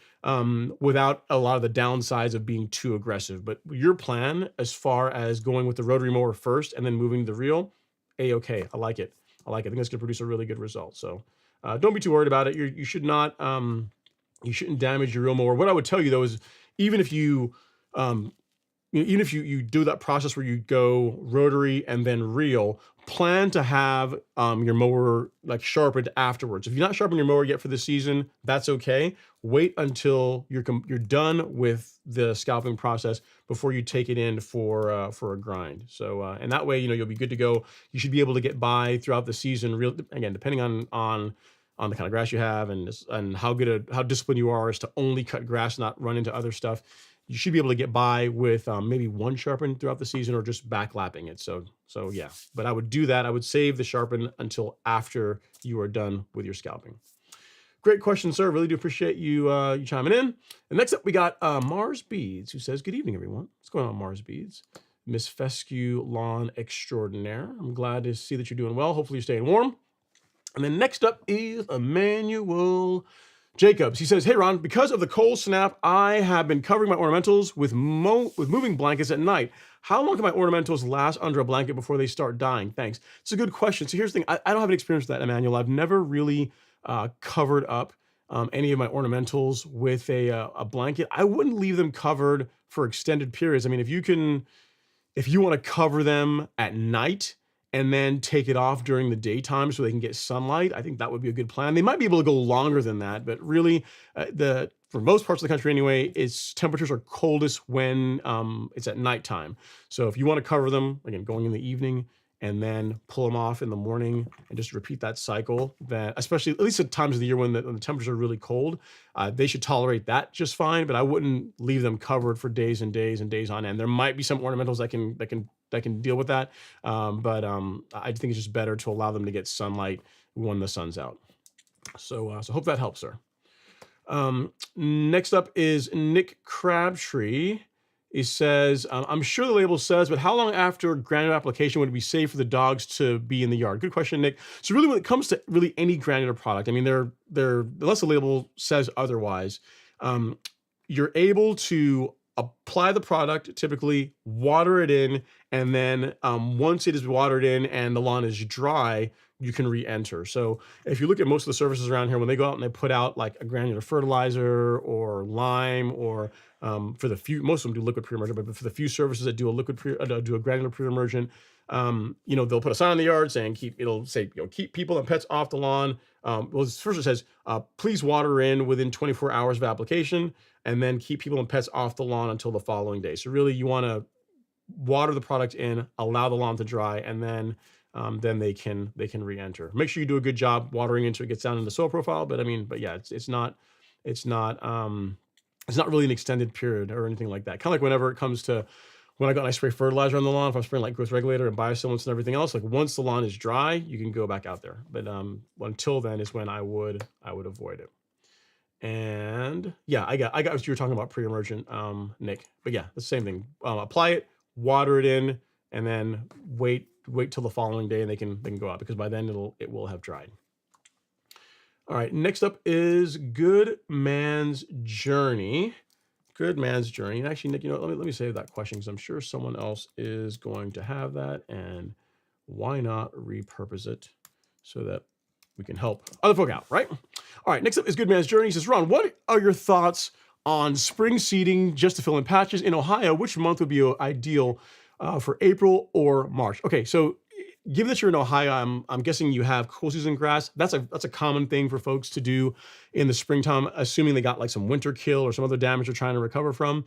without a lot of the downsides of being too aggressive. But your plan, as far as going with the rotary mower first and then moving to the reel, A-okay. I like it. I think it's going to produce a really good result. So don't be too worried about it. You should not, you shouldn't damage your reel mower. What I would tell you though is even if you do that process where you go rotary and then reel, plan to have your mower like sharpened afterwards. If you're not sharpening your mower yet for the season, that's okay. Wait until you're done with the scalping process before you take it in for a grind. So and that way, you'll be good to go. You should be able to get by throughout the season. Again, depending on the kind of grass you have and how disciplined you are as to only cut grass, not run into other stuff. You should be able to get by with maybe one sharpen throughout the season or just backlapping it. So yeah, but I would do that. I would save the sharpen until after you are done with your scalping. Great question, sir. Really do appreciate you chiming in. And next up, we got Mars Beads, who says, "Good evening, everyone." What's going on, Mars Beads? Miss Fescue Lawn Extraordinaire. I'm glad to see that you're doing well. Hopefully you're staying warm. And then next up is Emmanuel Jacobs. He says, "Hey Ron, because of the cold snap, I have been covering my ornamentals with moving blankets at night. How long can my ornamentals last under a blanket before they start dying? Thanks." It's a good question. So here's the thing. I don't have an experience with that, Emmanuel. I've never really covered up any of my ornamentals with a blanket. I wouldn't leave them covered for extended periods. I mean, if you want to cover them at night and then take it off during the daytime so they can get sunlight, I think that would be a good plan. They might be able to go longer than that, but really, for most parts of the country anyway, its temperatures are coldest when it's at nighttime. So if you want to cover them, again, going in the evening and then pull them off in the morning and just repeat that cycle, that especially at least at times of the year when the temperatures are really cold, they should tolerate that just fine, but I wouldn't leave them covered for days and days and days on end. There might be some ornamentals that can deal with that. But I think it's just better to allow them to get sunlight when the sun's out. So hope that helps, sir. Next up is Nick Crabtree. He says, "I'm sure the label says, but how long after granular application would it be safe for the dogs to be in the yard?" Good question, Nick. So really when it comes to really any granular product, I mean, they're unless the label says otherwise, you're able to apply the product, typically water it in, and then once it is watered in and the lawn is dry, you can re-enter. So if you look at most of the services around here, when they go out and they put out like a granular fertilizer or lime, or most of them do liquid pre-emergent, but for the few services that do a granular pre-emergent, They'll put a sign on the yard saying it'll say, keep people and pets off the lawn. Well, first it says, please water in within 24 hours of application, and then keep people and pets off the lawn until the following day. So really you want to water the product in, allow the lawn to dry, and then they can re-enter. Make sure you do a good job watering into it, gets down in the soil profile. But yeah, it's not really an extended period or anything like that. Kind of like whenever it comes to when I spray fertilizer on the lawn, if I'm spraying like growth regulator and biostimulants and everything else, like once the lawn is dry, you can go back out there. But until then is when I would avoid it. And yeah, I got what you were talking about pre-emergent, Nick. But yeah, the same thing. Apply it, water it in, and then wait till the following day, and they can go out, because by then it will have dried. All right, next up is Good Man's Journey. Good Man's Journey. And actually, Nick, let me save that question, because I'm sure someone else is going to have that, and why not repurpose it so that we can help other folk out, right? All right, next up is Good Man's Journey. He says, Ron, what are your thoughts on spring seeding just to fill in patches in Ohio? Which month would be ideal for April or March? Okay, so given that you're in Ohio, I'm guessing you have cool season grass. That's a common thing for folks to do in the springtime, assuming they got like some winter kill or some other damage they're trying to recover from.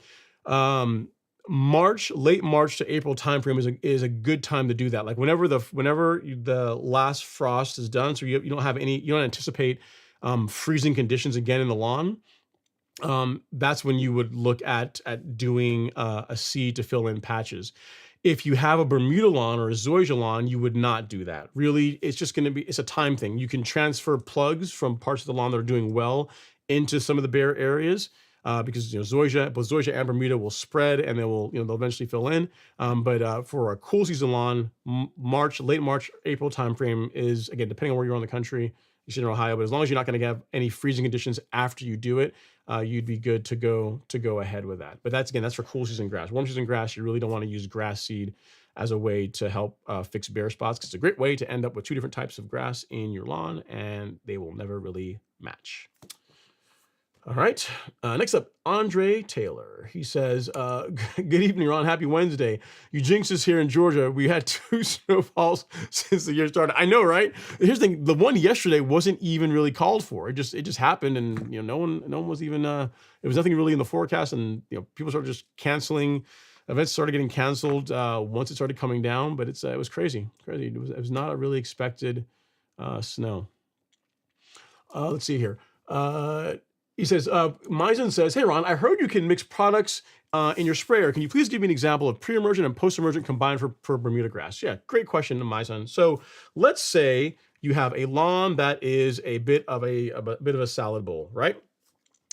Late March to April timeframe is a good time to do that. Like whenever the last frost is done, so you don't anticipate freezing conditions again in the lawn. That's when you would look at doing a seed to fill in patches. If you have a Bermuda lawn or a zoysia lawn, you would not do that. Really, it's a time thing. You can transfer plugs from parts of the lawn that are doing well into some of the bare areas, because both zoysia and Bermuda will spread, and they'll eventually fill in. But for a cool season lawn, late March, April timeframe is, again, depending on where you're in the country. You should in Ohio, but as long as you're not going to have any freezing conditions after you do it, you'd be good to go ahead with that. But that's for cool season grass. Warm season grass, you really don't want to use grass seed as a way to help fix bare spots, because it's a great way to end up with two different types of grass in your lawn, and they will never really match. All right. Next up, Andre Taylor. He says, good evening, Ron. Happy Wednesday. You jinxed us here in Georgia. We had 2 snowfalls since the year started. I know, right? Here's the thing. The one yesterday wasn't even really called for. It just happened, and no one was even there was nothing really in the forecast, and people started just canceling. Events started getting canceled once it started coming down, but it was crazy. It was not a really expected snow. Let's see here. He says, Misen says, hey, Ron, I heard you can mix products in your sprayer. Can you please give me an example of pre-emergent and post-emergent combined for Bermuda grass? Yeah, great question, Misen. So let's say you have a lawn that is a bit of a salad bowl, right?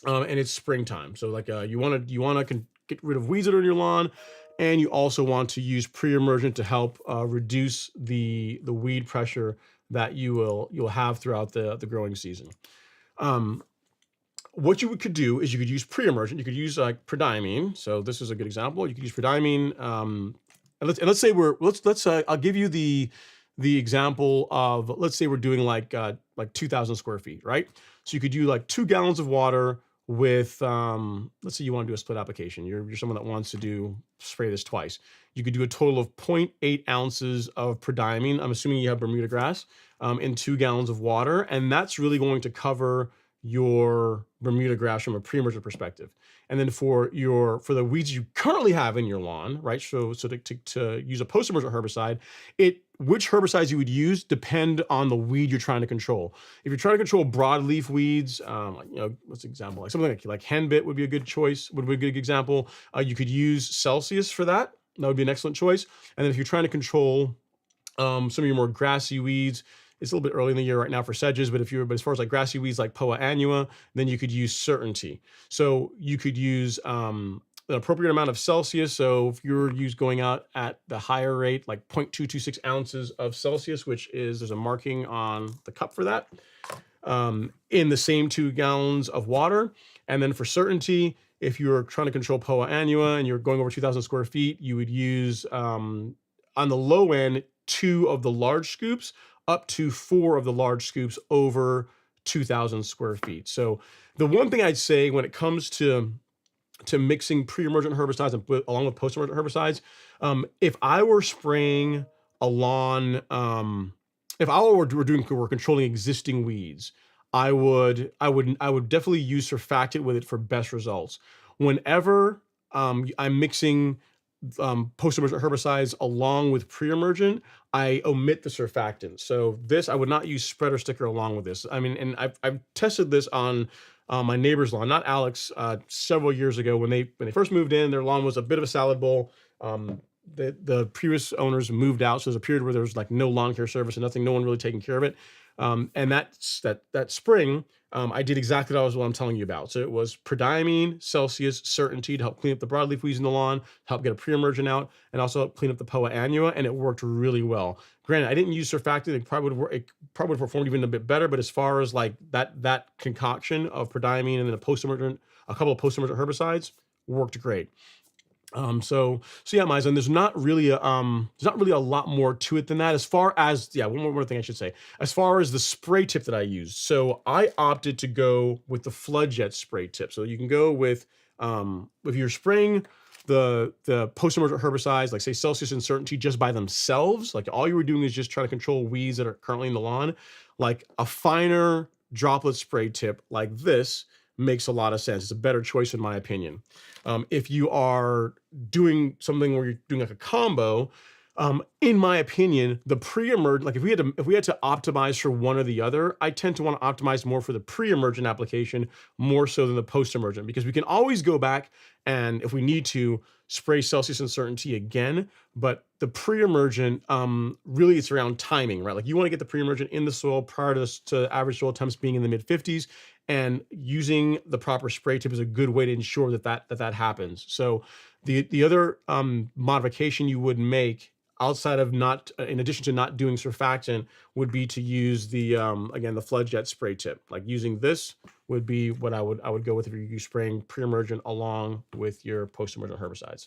And it's springtime. So like you want to get rid of weeds that are in your lawn, and you also want to use pre-emergent to help reduce the weed pressure that you'll have throughout the growing season. What you could do is you could use pre-emergent. You could use like prodiamine. So this is a good example. You could use prodiamine. And let's say I'll give you the example of, let's say we're doing like 2,000 square feet, right? So you could do like 2 gallons of water with, let's say you want to do a split application. You're someone that wants to spray this twice. You could do a total of 0.8 ounces of prodiamine. I'm assuming you have Bermuda grass in 2 gallons of water. And that's really going to cover your Bermuda grass from a pre-emergent perspective. And then for the weeds you currently have in your lawn, right? So to use a post-emergent herbicide, which herbicides you would use depend on the weed you're trying to control. If you're trying to control broadleaf weeds, what's an example? Like something like henbit would be a good choice, would be a good example. You could use Celsius for that. That would be an excellent choice. And then if you're trying to control some of your more grassy weeds, it's a little bit early in the year right now for sedges, but as far as like grassy weeds like Poa annua, then you could use Certainty. So you could use an appropriate amount of Celsius. So if you're going out at the higher rate, like 0.226 ounces of Celsius, there's a marking on the cup for that, in the same 2 gallons of water. And then for Certainty, if you're trying to control Poa annua and you're going over 2,000 square feet, you would use, on the low end, 2 of the large scoops, up to 4 of the large scoops over 2,000 square feet. So the one thing I'd say when it comes to mixing pre-emergent herbicides along with post-emergent herbicides, if I were spraying a lawn, if I were controlling existing weeds, I would definitely use surfactant with it for best results. Whenever I'm mixing post-emergent herbicides along with pre-emergent, I omit the surfactant. So this, I would not use spreader sticker along with this. I mean, and I've tested this on my neighbor's lawn, not Alex, several years ago when they first moved in. Their lawn was a bit of a salad bowl. The previous owners moved out, so there's a period where there was like no lawn care service and nothing, no one really taking care of it. And that spring, I did exactly what I'm telling you about. So it was prodiamine, Celsius, Certainty to help clean up the broadleaf weeds in the lawn, help get a pre-emergent out, and also help clean up the Poa annua, and it worked really well. Granted, I didn't use surfactant; it probably would have performed even a bit better. But as far as like that concoction of prodiamine and then a couple of post-emergent herbicides worked great. So yeah, Maizen, there's not really a lot more to it than that. As far as, yeah, one more thing I should say. As far as the spray tip that I used, so I opted to go with the flood jet spray tip. So you can go with if you're spraying the post-emergent herbicides, like say Celsius and Certainty, just by themselves, like all you were doing is just trying to control weeds that are currently in the lawn, like a finer droplet spray tip like this makes a lot of sense. It's a better choice in my opinion. If you are doing something where you're doing like a combo, in my opinion, the pre-emergent, like if we had to optimize for one or the other, I tend to want to optimize more for the pre-emergent application more so than the post-emergent, because we can always go back and if we need to spray Celsius and Certainty again. But the pre-emergent, really it's around timing, right? Like you want to get the pre-emergent in the soil prior to average soil temps being in the mid 50s. And using the proper spray tip is a good way to ensure that happens. So the other modification you would make outside of in addition to not doing surfactant, would be to use the again the flood jet spray tip. Like using this would be what I would go with if you're spraying pre-emergent along with your post-emergent herbicides.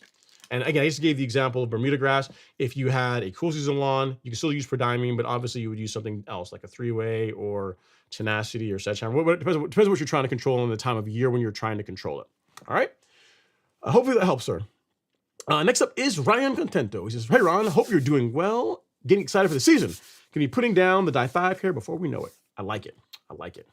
And again, I just gave the example of Bermuda grass. If you had a cool season lawn, you can still use prodiamine, but obviously you would use something else like a 3-way or tenacity or sedgehammer. Depends what you're trying to control in the time of year when you're trying to control it. All right. Hopefully that helps, sir. Next up is Ryan Contento. He says, "Hey Ron, hope you're doing well. Getting excited for the season. Can be putting down the di-5 here before we know it. I like it. I like it."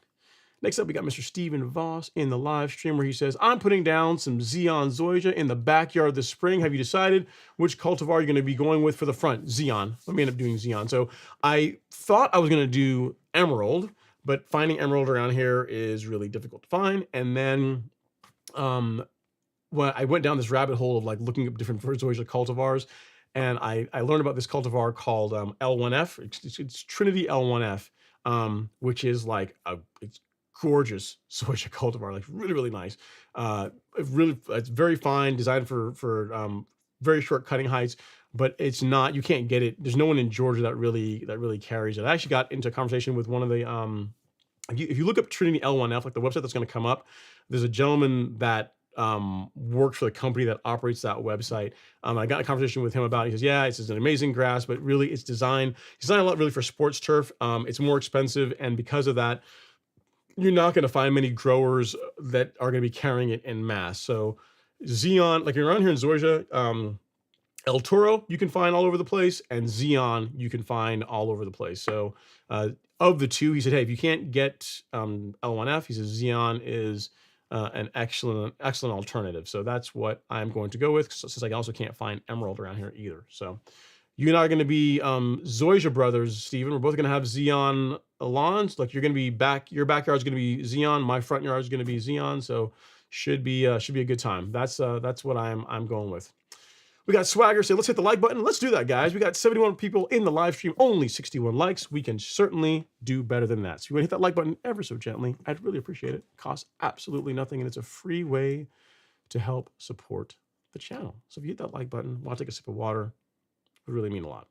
Next up, we got Mr. Stephen Voss in the live stream where he says, "I'm putting down some Xeon Zoysia in the backyard this spring. Have you decided which cultivar you're going to be going with for the front?" Xeon. Let me end up doing Xeon. So I thought I was going to do Emerald, but finding Emerald around here is really difficult to find. And then when I went down this rabbit hole of like looking up different Zoysia cultivars, and I learned about this cultivar called L1F. It's Trinity L1F, which is like it's gorgeous Zoysia cultivar, like really, really nice. It's very fine, designed for very short cutting heights, but it's not, you can't get it. There's no one in Georgia that really carries it. I actually got into a conversation with one of the, if you look up Trinity L1F, like the website that's going to come up, there's a gentleman that works for the company that operates that website. I got a conversation with him about it. He says, yeah, it's an amazing grass, but really it's designed a lot really for sports turf. It's more expensive. And because of that, you're not going to find many growers that are going to be carrying it en masse. So Xeon, like you're around here in Zoysia, El Toro, you can find all over the place, and Xeon, you can find all over the place. So of the two, he said, hey, if you can't get L1F, he says Xeon is an excellent alternative. So that's what I'm going to go with, since I also can't find Emerald around here either. So you and I are going to be Zoysia brothers, Stephen. We're both going to have Xeon lawns. Like you're going to be your backyard is going to be Xeon. My front yard is going to be Xeon. So should be a good time. That's what I'm going with. We got Swagger say, let's hit the like button. Let's do that, guys. We got 71 people in the live stream, only 61 likes. We can certainly do better than that. So if you want to hit that like button ever so gently, I'd really appreciate it. It costs absolutely nothing, and it's a free way to help support the channel. So if you hit that like button while I take a sip of water, it would really mean a lot.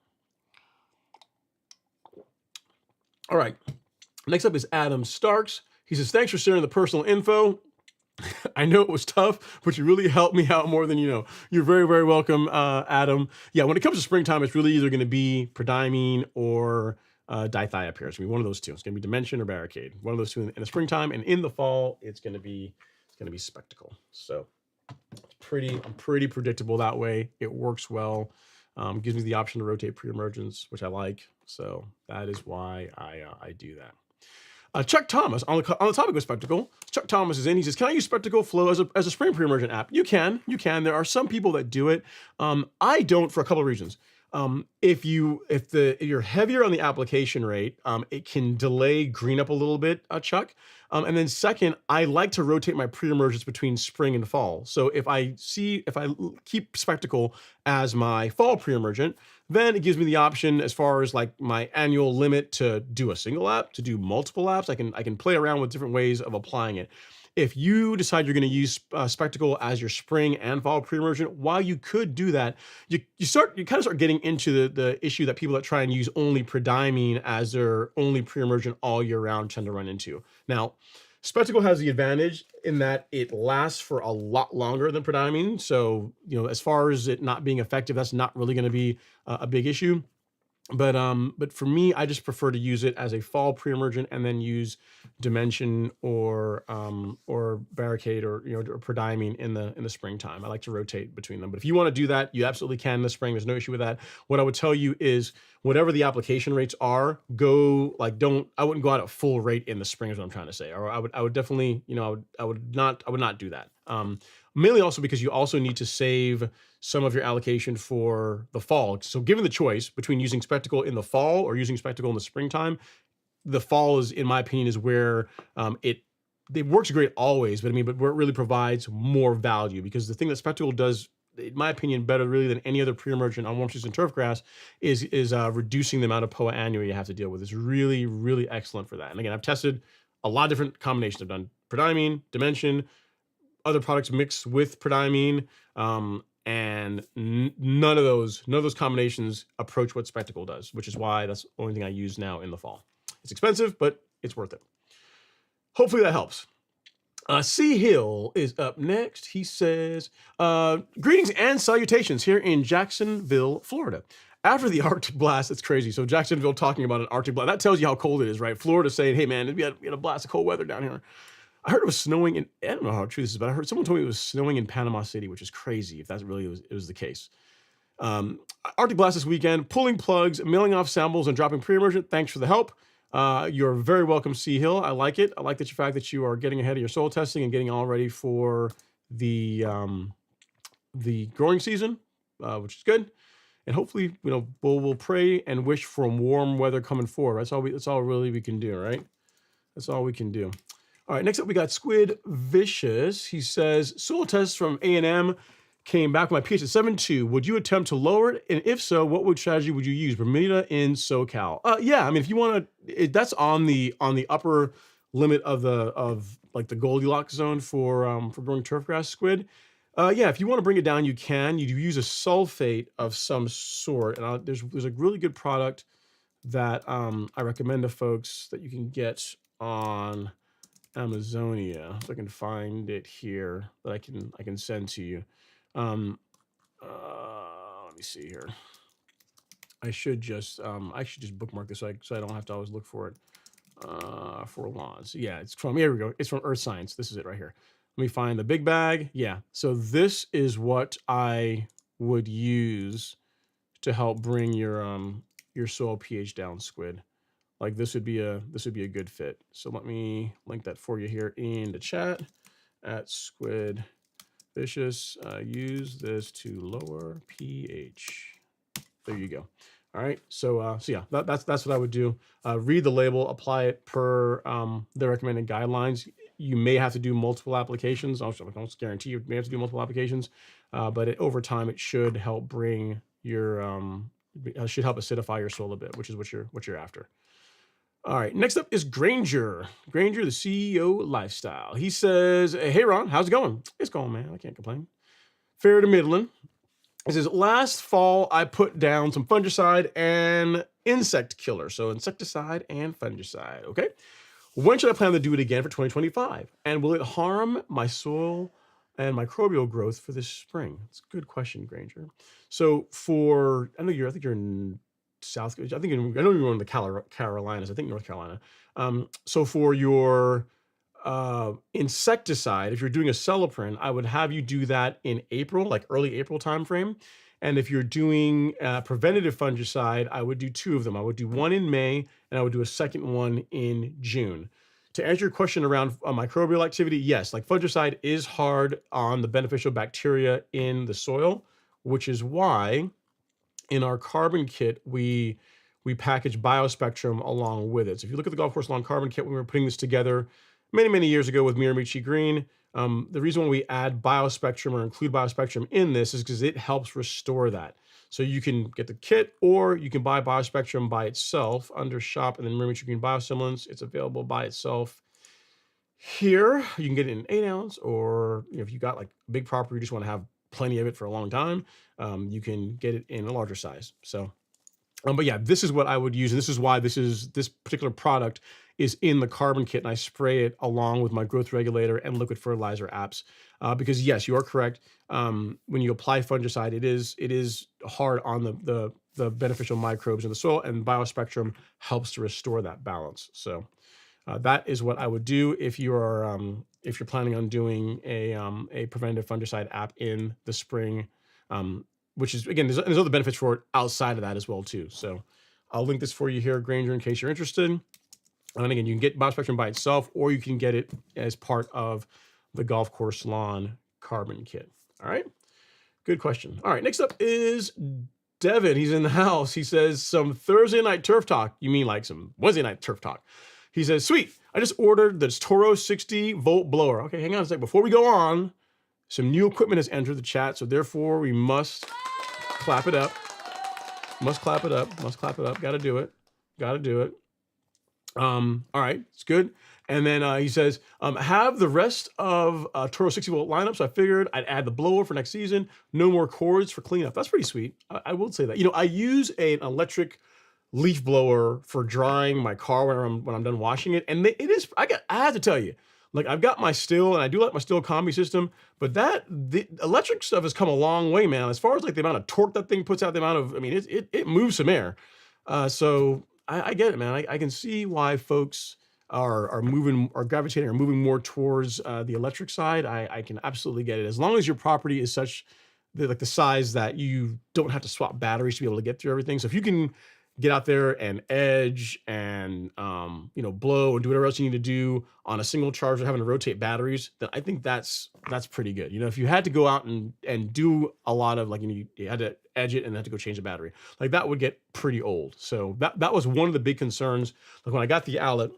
All right. Next up is Adam Starks. He says, thanks for sharing the personal info. I know it was tough, but you really helped me out more than you know. You're very, very welcome, Adam. Yeah, when it comes to springtime, it's really either going to be prodiamine or dithiopyr. It's going to be one of those two. It's going to be Dimension or Barricade. One of those two in the springtime, and in the fall, it's going to be Spectacle. So I'm pretty predictable that way. It works well. Gives me the option to rotate pre-emergence, which I like. So that is why I do that. Chuck Thomas, on the topic of Spectacle, Chuck Thomas is in. He says, can I use Spectacle Flow as a spring pre-emergent app? You can. There are some people that do it. I don't, for a couple of reasons. If you're heavier on the application rate, it can delay green up a little bit, Chuck. And then second, I like to rotate my pre-emergence between spring and fall. So if I keep Spectacle as my fall pre-emergent, then it gives me the option as far as like my annual limit to do a single app, to do multiple apps. I can play around with different ways of applying it. If you decide you're going to use Spectacle as your spring and fall pre-emergent, while you could do that, you kind of start getting into the issue that people that try and use only prodiamine as their only pre-emergent all year round tend to run into. Now, Spectacle has the advantage in that it lasts for a lot longer than prodiamine. So, as far as it not being effective, that's not really going to be a big issue. But for me, I just prefer to use it as a fall pre-emergent and then use Dimension or Barricade or prodiamine in the springtime. I like to rotate between them. But if you want to do that, you absolutely can in the spring. There's no issue with that. What I would tell you is whatever the application rates are, I wouldn't go out at full rate in the spring is what I'm trying to say. Or I would definitely, I would not do that. Mainly also because you also need to save some of your allocation for the fall. So given the choice between using Spectacle in the fall or using Spectacle in the springtime, the fall is, in my opinion, is where it works great always, but where it really provides more value, because the thing that Spectacle does, in my opinion, better really than any other pre-emergent on warm season turfgrass is reducing the amount of POA annua you have to deal with. It's really, really excellent for that. And again, I've tested a lot of different combinations. I've done prodiamine, Dimension, other products mixed with prodiamine, and none of those combinations approach what Spectacle does, which is why that's the only thing I use now in the fall. It's expensive, but it's worth it. Hopefully that helps. C Hill is up next. He says, greetings and salutations here in Jacksonville, Florida. After the Arctic blast, it's crazy. So Jacksonville talking about an Arctic blast, that tells you how cold it is, right? Florida saying, hey man, we had a blast of cold weather down here. I heard it was snowing in, I don't know how true this is, but I heard someone told me it was snowing in Panama City, which is crazy if that really was the case. Arctic blast this weekend, pulling plugs, mailing off samples, and dropping pre-emergent. Thanks for the help. You're very welcome, C Hill. I like it. I like the fact that you are getting ahead of your soil testing and getting all ready for the growing season, which is good. And hopefully, we'll pray and wish for warm weather coming forward. That's all really we can do, right? That's all we can do. All right, next up we got Squid Vicious. He says, soil tests from A&M came back with my pH at 7.2. Would you attempt to lower it? And if so, what strategy would you use? Bermuda in SoCal. Yeah, if you want to, that's on the upper limit of the Goldilocks zone for growing turfgrass squid. Yeah, if you want to bring it down, you can. You use a sulfate of some sort. And there's a really good product that I recommend to folks that you can get on Amazonia. If I can find it here that I can send to you. Let me see here. I should just bookmark this so I don't have to always look for it for lawns. Yeah, it's from, here we go. It's from Earth Science. This is it right here. Let me find the big bag. Yeah, so this is what I would use to help bring your soil pH down, Squid. Like this would be a good fit. So let me link that for you here in the chat at Squid Vicious. Use this to lower pH. There you go. All right. So yeah, that's what I would do. Read the label, apply it per the recommended guidelines. You may have to do multiple applications. I don't guarantee you may have to do multiple applications, but over time it should help bring your should help acidify your soil a bit, which is what you're after. All right, next up is Granger. Granger, the CEO Lifestyle. He says, hey, Ron, how's it going? It's going, man. I can't complain. Fair to middling. He says, last fall, I put down some fungicide and insect killer. So insecticide and fungicide, okay? When should I plan to do it again for 2025? And will it harm my soil and microbial growth for this spring? It's a good question, Granger. So I think you're in South, I know you're in the Carolinas, I think North Carolina. So for your insecticide, if you're doing a celloprene, I would have you do that in April, like early April timeframe. And if you're doing preventative fungicide, I would do 2 of them. I would do one in May, and I would do a second one in June. To answer your question around microbial activity, yes, like fungicide is hard on the beneficial bacteria in the soil, which is why in our carbon kit, we package biospectrum along with it. So if you look at the golf course lawn carbon kit, when we were putting this together many years ago with Miramichi Green, the reason why we add biospectrum or include biospectrum in this is because it helps restore that. So you can get the kit, or you can buy biospectrum by itself under shop and then Miramichi Green biostimulants. It's available by itself here. You can get it in 8 ounce, or if you got like a big property, you just want to have plenty of it for a long time, you can get it in a larger size. So but yeah, this is what I would use. And this is why this particular product is in the carbon kit, and I spray it along with my growth regulator and liquid fertilizer apps. Because yes, you are correct. When you apply fungicide, it is hard on the beneficial microbes in the soil, and biospectrum helps to restore that balance. So that is what I would do if you're planning on doing a preventative fungicide app in the spring. Which is, again, there's other benefits for it outside of that as well too. So I'll link this for you here, Granger, in case you're interested. And again, you can get biospectrum by itself, or you can get it as part of the golf course lawn carbon kit. All right, good question. All right, next up is Devin. He's in the house. He says, some Thursday night turf talk. You mean like some Wednesday night turf talk? He says, sweet, I just ordered this Toro 60 volt blower. Okay, hang on a sec. Before we go on, some new equipment has entered the chat, so therefore we must clap it up. Must clap it up. Must clap it up. Got to do it. Got to do it. All right, it's good. And then he says, have the rest of Toro 60 volt lineup. So I figured I'd add the blower for next season. No more cords for cleanup. That's pretty sweet. I will say that. You know, I use an electric leaf blower for drying my car when I'm done washing it, and I have to tell you, like, I've got my Stihl, and I do like my Stihl combi system, but the electric stuff has come a long way, man. As far as like the amount of torque that thing puts out, the amount of, I mean, it moves some air. So I get it, man. I can see why folks are gravitating or moving more towards the electric side. I can absolutely get it. As long as your property is such like the size that you don't have to swap batteries to be able to get through everything. So if you can get out there and edge and blow and do whatever else you need to do on a single charger, having to rotate batteries, then I think that's pretty good. You know, if you had to go out and do a lot of, like, you had to edge it and had to go change the battery, like, that would get pretty old. So that was one of the big concerns. Like, when I got the Owlet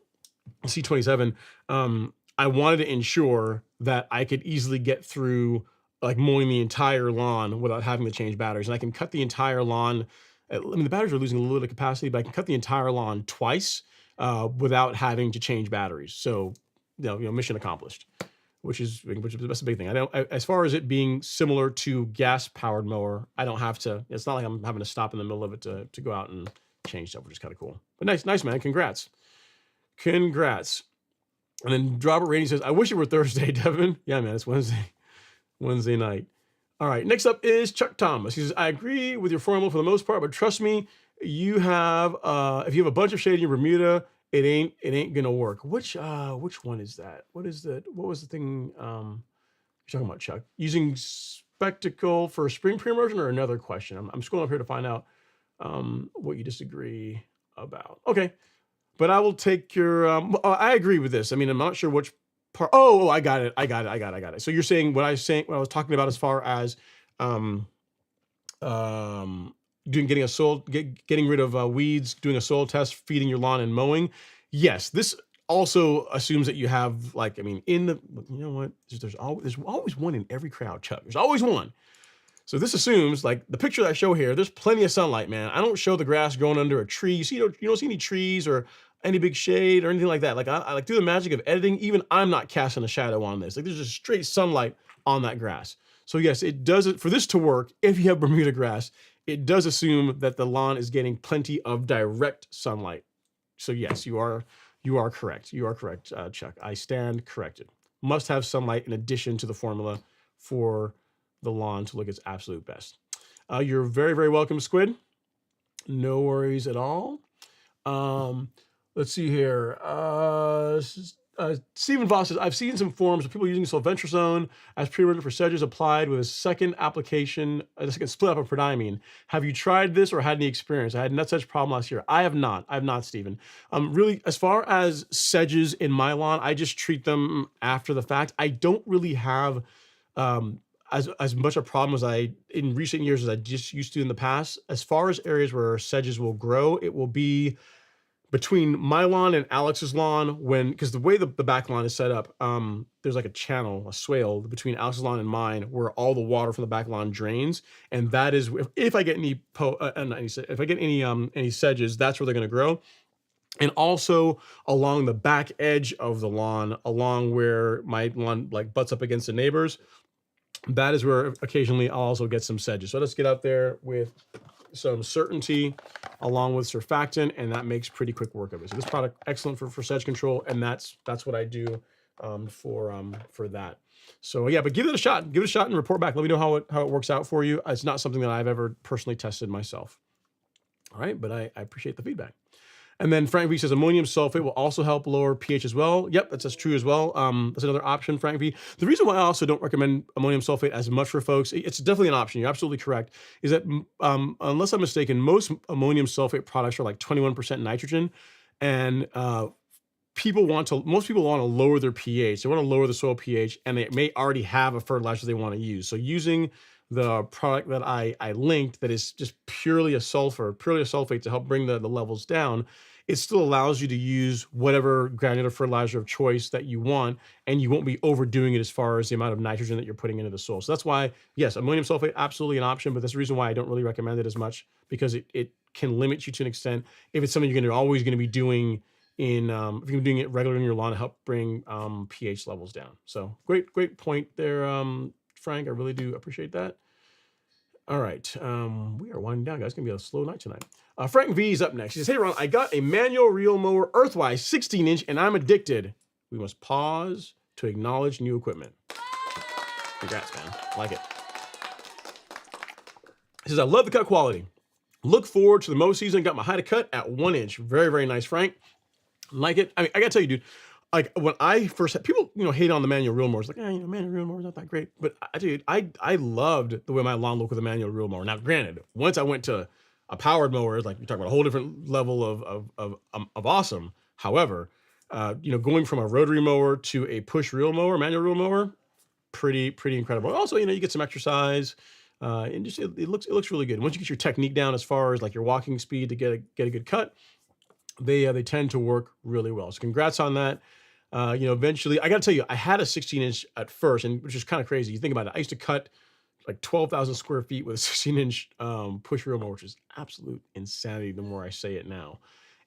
C27, I wanted to ensure that I could easily get through, like, mowing the entire lawn without having to change batteries. And I can cut the entire lawn. I mean, the batteries are losing a little bit of capacity, but I can cut the entire lawn twice without having to change batteries. So, mission accomplished, which is that's a big thing. As far as it being similar to gas-powered mower, I don't have to. It's not like I'm having to stop in the middle of it to go out and change stuff, which is kind of cool. But nice, man. Congrats. And then Robert Rainey says, I wish it were Thursday, Devin. Yeah, man, it's Wednesday night. All right, next up is Chuck Thomas. He says, I agree with your formula for the most part, but trust me, if you have a bunch of shade in your Bermuda, it ain't gonna work. Which one is that? What was the thing you're talking about, Chuck? Using spectacle for spring pre-emergent, or another question? I'm scrolling up here to find out what you disagree about. Okay, but I will take your I agree with this. I mean, I'm not sure which part. Oh, I got it. So you're saying what I was talking about as far as getting rid of weeds, doing a soil test, feeding your lawn, and mowing. Yes, this also assumes that you have, like, I mean, you know what? There's always one in every crowd, Chuck. There's always one. So this assumes, like the picture that I show here, there's plenty of sunlight, man. I don't show the grass growing under a tree. You don't see any trees or any big shade or anything like that. Like, I like, through the magic of editing, even I'm not casting a shadow on this. Like, there's just straight sunlight on that grass. So yes, it does it for this to work. If you have Bermuda grass, it does assume that the lawn is getting plenty of direct sunlight. So yes, you are correct. You are correct, Chuck. I stand corrected. Must have sunlight in addition to the formula for the lawn to look its absolute best. You're very, very welcome, Squid. No worries at all. Let's see here. Stephen Voss says, I've seen some forums of people using sulfentrazone as pre-emergent for sedges applied with a second application, a second split up of prodiamine. Have you tried this or had any experience? I had not such problem last year. I have not, Stephen. Really, as far as sedges in my lawn, I just treat them after the fact. I don't really have as much a problem as I, in recent years, as I just used to in the past. As far as areas where sedges will grow, it will be between my lawn and Alex's lawn, because the way the back lawn is set up, there's like a channel, a swale between Alex's lawn and mine where all the water from the back lawn drains. And that is, if I get if I get any sedges, that's where they're going to grow. And also along the back edge of the lawn, along where my lawn like butts up against the neighbors, that is where occasionally I'll also get some sedges. So let's get out there with some certainty along with surfactant, and that makes pretty quick work of it. So this product, excellent for sedge control, and that's what I do for that. So yeah, but give it a shot. Give it a shot and report back. Let me know how it works out for you. It's not something that I've ever personally tested myself. All right, but I appreciate the feedback. And then Frank V says ammonium sulfate will also help lower pH as well. Yep, that's true as well. That's another option, Frank V. The reason why I also don't recommend ammonium sulfate as much for folks, it's definitely an option, you're absolutely correct, is that unless I'm mistaken, most ammonium sulfate products are like 21% nitrogen, and most people want to lower their pH. They want to lower the soil pH, and they may already have a fertilizer they want to use. So using the product that I linked that is just purely a sulfate to help bring the levels down, it still allows you to use whatever granular fertilizer of choice that you want, and you won't be overdoing it as far as the amount of nitrogen that you're putting into the soil. So that's why, yes, ammonium sulfate, absolutely an option, but that's the reason why I don't really recommend it as much, because it can limit you to an extent if it's something you're always going to be doing if you're doing it regularly in your lawn to help bring pH levels down. So great point there, Frank. I really do appreciate that. All right, we are winding down, guys. It's gonna be a slow night tonight. Frank V is up next. He says, hey, Ron, I got a manual reel mower, Earthwise 16-inch, and I'm addicted. We must pause to acknowledge new equipment. Congrats, man. I like it. He says, I love the cut quality. Look forward to the mow season. Got my height of cut at 1 inch. Very, very nice, Frank. Like it. I mean, I gotta tell you, dude, like when I first had people, hate on the manual reel mowers, like, manual reel mower's not that great. But I loved the way my lawn looked with a manual reel mower. Now, granted, once I went to a powered mower, like you're talking about a whole different level of awesome. However, going from a rotary mower to a push reel mower, manual reel mower, pretty incredible. Also, you get some exercise, and just it looks really good. Once you get your technique down as far as like your walking speed to get a good cut, they tend to work really well. So congrats on that. Eventually, I got to tell you, I had a 16-inch at first, and which is kind of crazy. You think about it. I used to cut like 12,000 square feet with a 16-inch push reel mower, which is absolute insanity the more I say it now.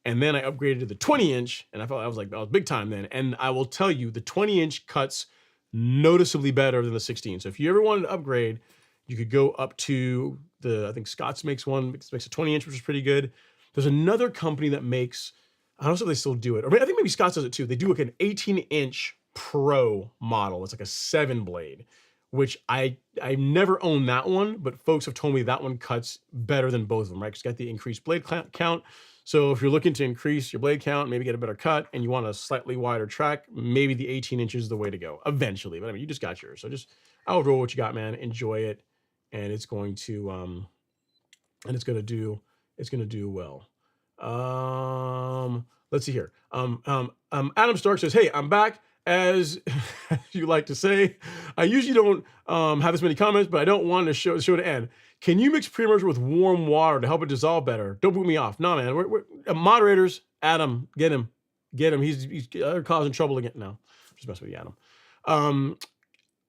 And then I upgraded to the 20-inch, and I was big time then. And I will tell you, the 20-inch cuts noticeably better than the 16. So if you ever wanted to upgrade, you could go up to I think Scott's makes a 20-inch, which is pretty good. There's another company that makes, I don't know if they still do it, or I think maybe Scott does it too. They do like an 18-inch Pro model. It's like a 7-blade, which I never owned that one, but folks have told me that one cuts better than both of them, right? It's got the increased blade count. So if you're looking to increase your blade count, maybe get a better cut, and you want a slightly wider track, maybe the 18 inches is the way to go eventually. But I mean, you just got yours. So I'll roll what you got, man. Enjoy it. And it's going to, it's going to do well. Let's see here. Adam Stark says, hey, I'm back. As you like to say, I usually don't have this many comments, but I don't want the show to end. Can you mix pre-emergent with warm water to help it dissolve better? Don't boot me off. No, man. We're moderators. Adam, get him. He's causing trouble again. No, just mess with you, Adam.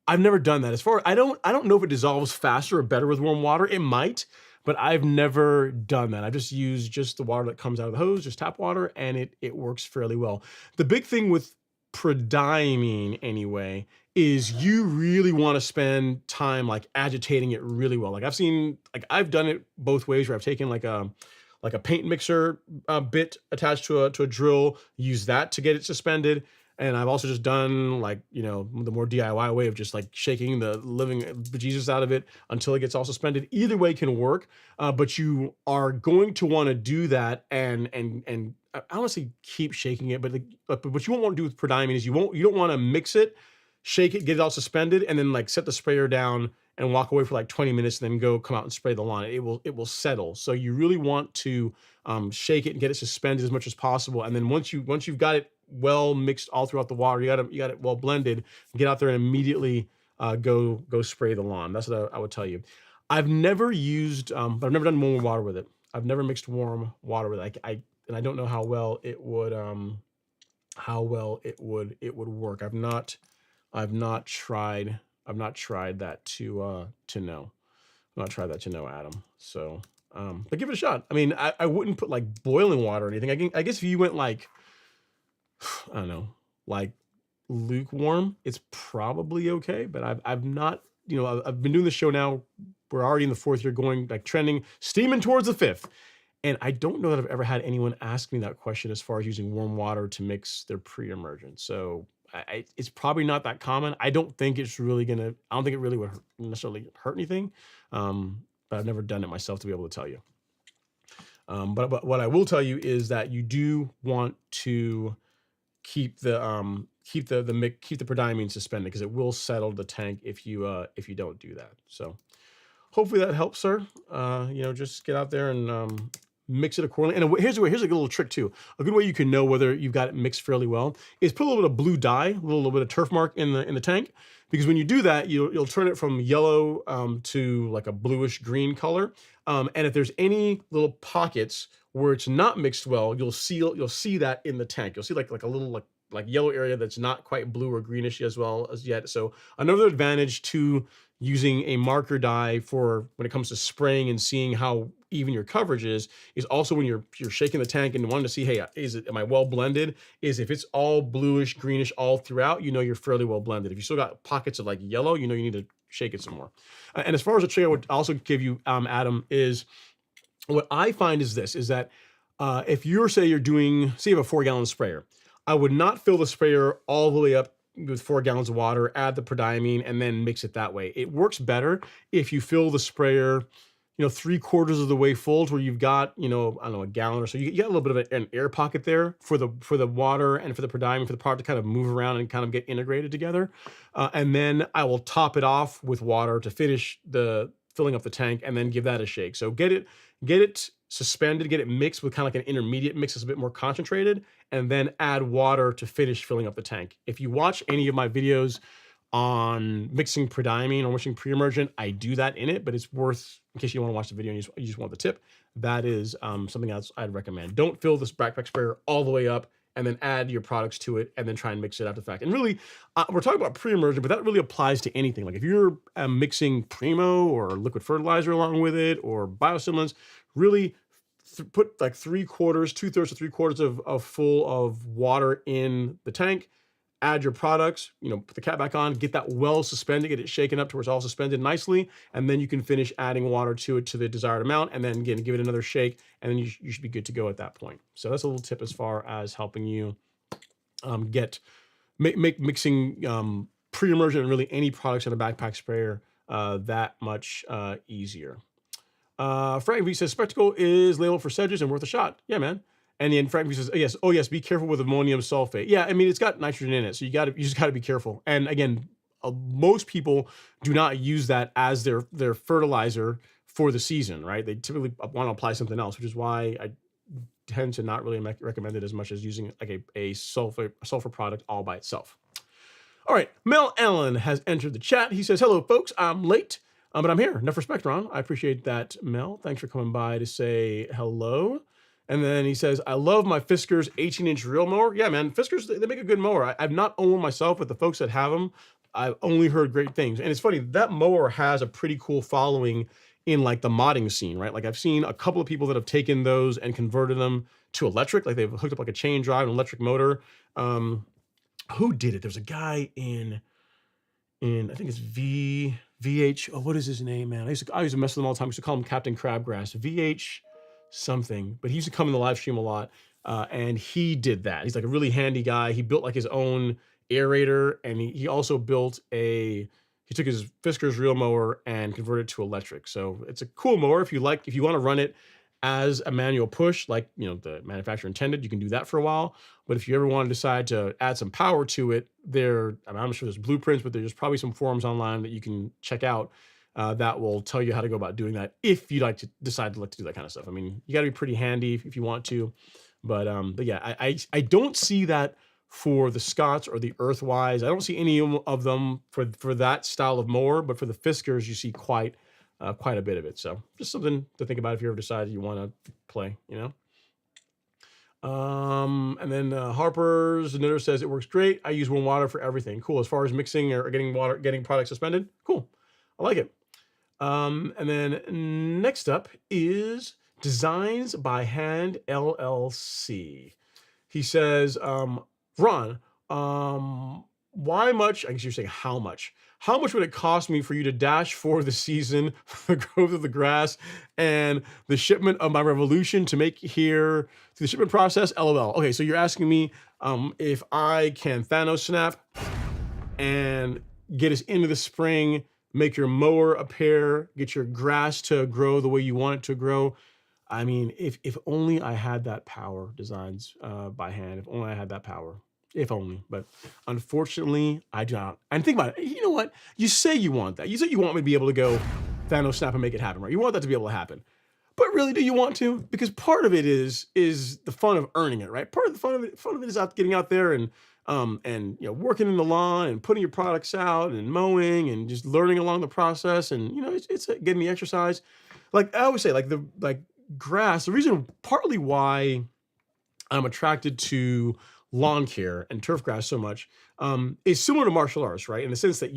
I've never done that. As far I don't know if it dissolves faster or better with warm water. It might, but I've never done that. I've just used the water that comes out of the hose, just tap water, and it works fairly well. The big thing with prodiamine anyway is you really want to spend time like agitating it really well. Like I've done it both ways where I've taken like a paint mixer bit attached to a drill, use that to get it suspended. And I've also just done like, the more DIY way of just like shaking the living bejesus out of it until it gets all suspended. Either way can work, but you are going to want to do that and I want to say keep shaking it, but what you won't want to do with prodiamine is you don't want to mix it, shake it, get it all suspended, and then like set the sprayer down and walk away for like 20 minutes, and then go come out and spray the lawn. It will settle. So you really want to shake it and get it suspended as much as possible. And then once you've got it well mixed all throughout the water, you got it well blended, get out there and immediately go spray the lawn. That's what I would tell you. I've never used, but I've never done warm water with it. I've never mixed warm water with it. And I don't know how well it would work. I've not tried that to know. I've not tried that to know, Adam. So, but give it a shot. I mean, I wouldn't put like boiling water or anything. I guess if you went like, I don't know, like lukewarm, it's probably okay. But I've not, I've been doing this show now. We're already in the 4th year, going like trending, steaming towards the 5th. And I don't know that I've ever had anyone ask me that question as far as using warm water to mix their pre-emergent. So it's probably not that common. I don't think it really would necessarily hurt anything. But I've never done it myself to be able to tell you. But what I will tell you is that you do want to keep the prodiamine suspended, because it will settle the tank if you don't do that. So hopefully that helps, sir. Just get out there and mix it accordingly. And here's a little trick too. A good way you can know whether you've got it mixed fairly well is put a little bit of blue dye, a little bit of turf mark in the tank, because when you do that, you'll turn it from yellow to like a bluish green color. And if there's any little pockets where it's not mixed well, you'll see that in the tank. You'll see like a little like yellow area that's not quite blue or greenish as well as yet. So another advantage to using a marker dye for when it comes to spraying and seeing how even your coverage is also when you're shaking the tank and wanting to see, hey, am I well blended? Is if it's all bluish, greenish all throughout, you're fairly well blended. If you still got pockets of like yellow, you need to shake it some more. And as far as a trick I would also give you, Adam, is what I find is that if you say you have a 4-gallon sprayer, I would not fill the sprayer all the way up with 4 gallons of water, add the prodiamine, and then mix it that way. It works better if you fill the sprayer, 3/4 of the way full, to where you've got, I don't know, a gallon or so. You get a little bit of an air pocket there for the water and for the prodiamine, for the product to kind of move around and kind of get integrated together. And then I will top it off with water to finish filling up the tank, and then give that a shake. So get it suspended, get it mixed with kind of like an intermediate mix that's a bit more concentrated, and then add water to finish filling up the tank. If you watch any of my videos on mixing prodiamine or mixing pre-emergent, I do that in it, but it's worth, in case you want to watch the video and you just want the tip, that is something else I'd recommend. Don't fill this backpack sprayer all the way up and then add your products to it and then try and mix it after the fact. And really, we're talking about pre-emergent, but that really applies to anything. Like if you're mixing Primo or liquid fertilizer along with it, or biostimulants, really put like 2/3 to 3/4 of full of water in the tank, add your products, put the cap back on, get that well suspended, get it shaken up to where it's all suspended nicely, and then you can finish adding water to it to the desired amount, and then again, give it another shake, and then you should be good to go at that point. So that's a little tip as far as helping you make mixing pre-emergent and really any products in a backpack sprayer that much easier. Frank V says spectacle is labeled for sedges and worth a shot. Yeah, man. And then Frank V says, yes, be careful with ammonium sulfate. Yeah, I mean, it's got nitrogen in it, so you just got to be careful. And again, most people do not use that as their fertilizer for the season, right? They typically want to apply something else, which is why I tend to not really recommend it as much as using like a sulfur product all by itself. All right, Mel Allen has entered the chat. He says, hello, folks. I'm late, but I'm here. Enough respect, Ron. I appreciate that, Mel. Thanks for coming by to say hello. And then he says, I love my Fiskers 18-inch reel mower. Yeah, man, Fiskers, they make a good mower. I've not owned one myself, but the folks that have them, I've only heard great things. And it's funny, that mower has a pretty cool following in like the modding scene, right? Like I've seen a couple of people that have taken those and converted them to electric. Like they've hooked up like a chain drive, an electric motor. Who did it? There's a guy in I think it's VH. Oh, what is his name, man? I used to mess with him all the time. I used to call him Captain Crabgrass. VH something, but he used to come in the live stream a lot. And he did that. He's like a really handy guy. He built like his own aerator, and he also built he took his Fiskers reel mower and converted it to electric. So it's a cool mower if you want to run it as a manual push, like, the manufacturer intended, you can do that for a while. But if you ever want to decide to add some power to it, I'm sure there's blueprints, but there's probably some forums online that you can check out that will tell you how to go about doing that if you decide to do that kind of stuff. I mean, you got to be pretty handy if you want to, but yeah, I don't see that for the Scots or the Earthwise. I don't see any of them for that style of mower, but for the Fiskers, you see quite a bit of it. So just something to think about if you ever decide you want to play, And then Harper's Knitter says it works great. I use warm water for everything. Cool. As far as mixing or getting product suspended, cool. I like it. And then next up is Designs by Hand LLC. He says, Ron, why much? I guess you're saying how much. How much would it cost me for you to dash for the season, the growth of the grass, and the shipment of my revolution to make here through the shipment process? LOL. Okay, so you're asking me if I can Thanos snap and get us into the spring, make your mower appear, get your grass to grow the way you want it to grow. I mean, if only I had that power, Designs by Hand. If only I had that power. If only. But unfortunately, I do not. And think about it. You know what? You say you want that. You say you want me to be able to go Thanos snap and make it happen, right? You want that to be able to happen. But really, do you want to? Because part of it is the fun of earning it, right? Part of the fun of it is getting out there and working in the lawn and putting your products out and mowing and just learning along the process. And it's getting the exercise. Like I always say, like grass. The reason partly why I'm attracted to lawn care and turf grass so much is similar to martial arts, right? In the sense that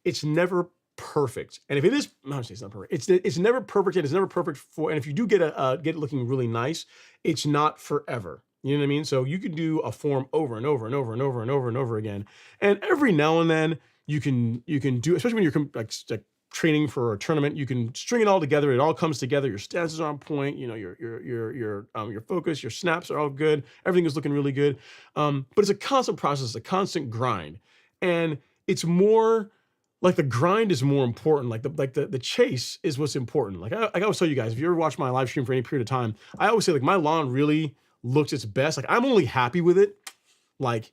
it's never perfect. And if it is, it's not perfect. It's never perfect, and it's never perfect and if you do get it looking really nice, it's not forever. You know what I mean? So you can do a form over and over and over and over and over and over again. And every now and then you can do, especially when you're like training for a tournament, you can string it all together. It all comes together. Your stances are on point. Your focus, your snaps are all good. Everything is looking really good. But it's a constant process, a constant grind, and it's more like the grind is more important. Like the chase is what's important. Like I always tell you guys, if you ever watch my live stream for any period of time, I always say like my lawn really looks its best. Like I'm only happy with it like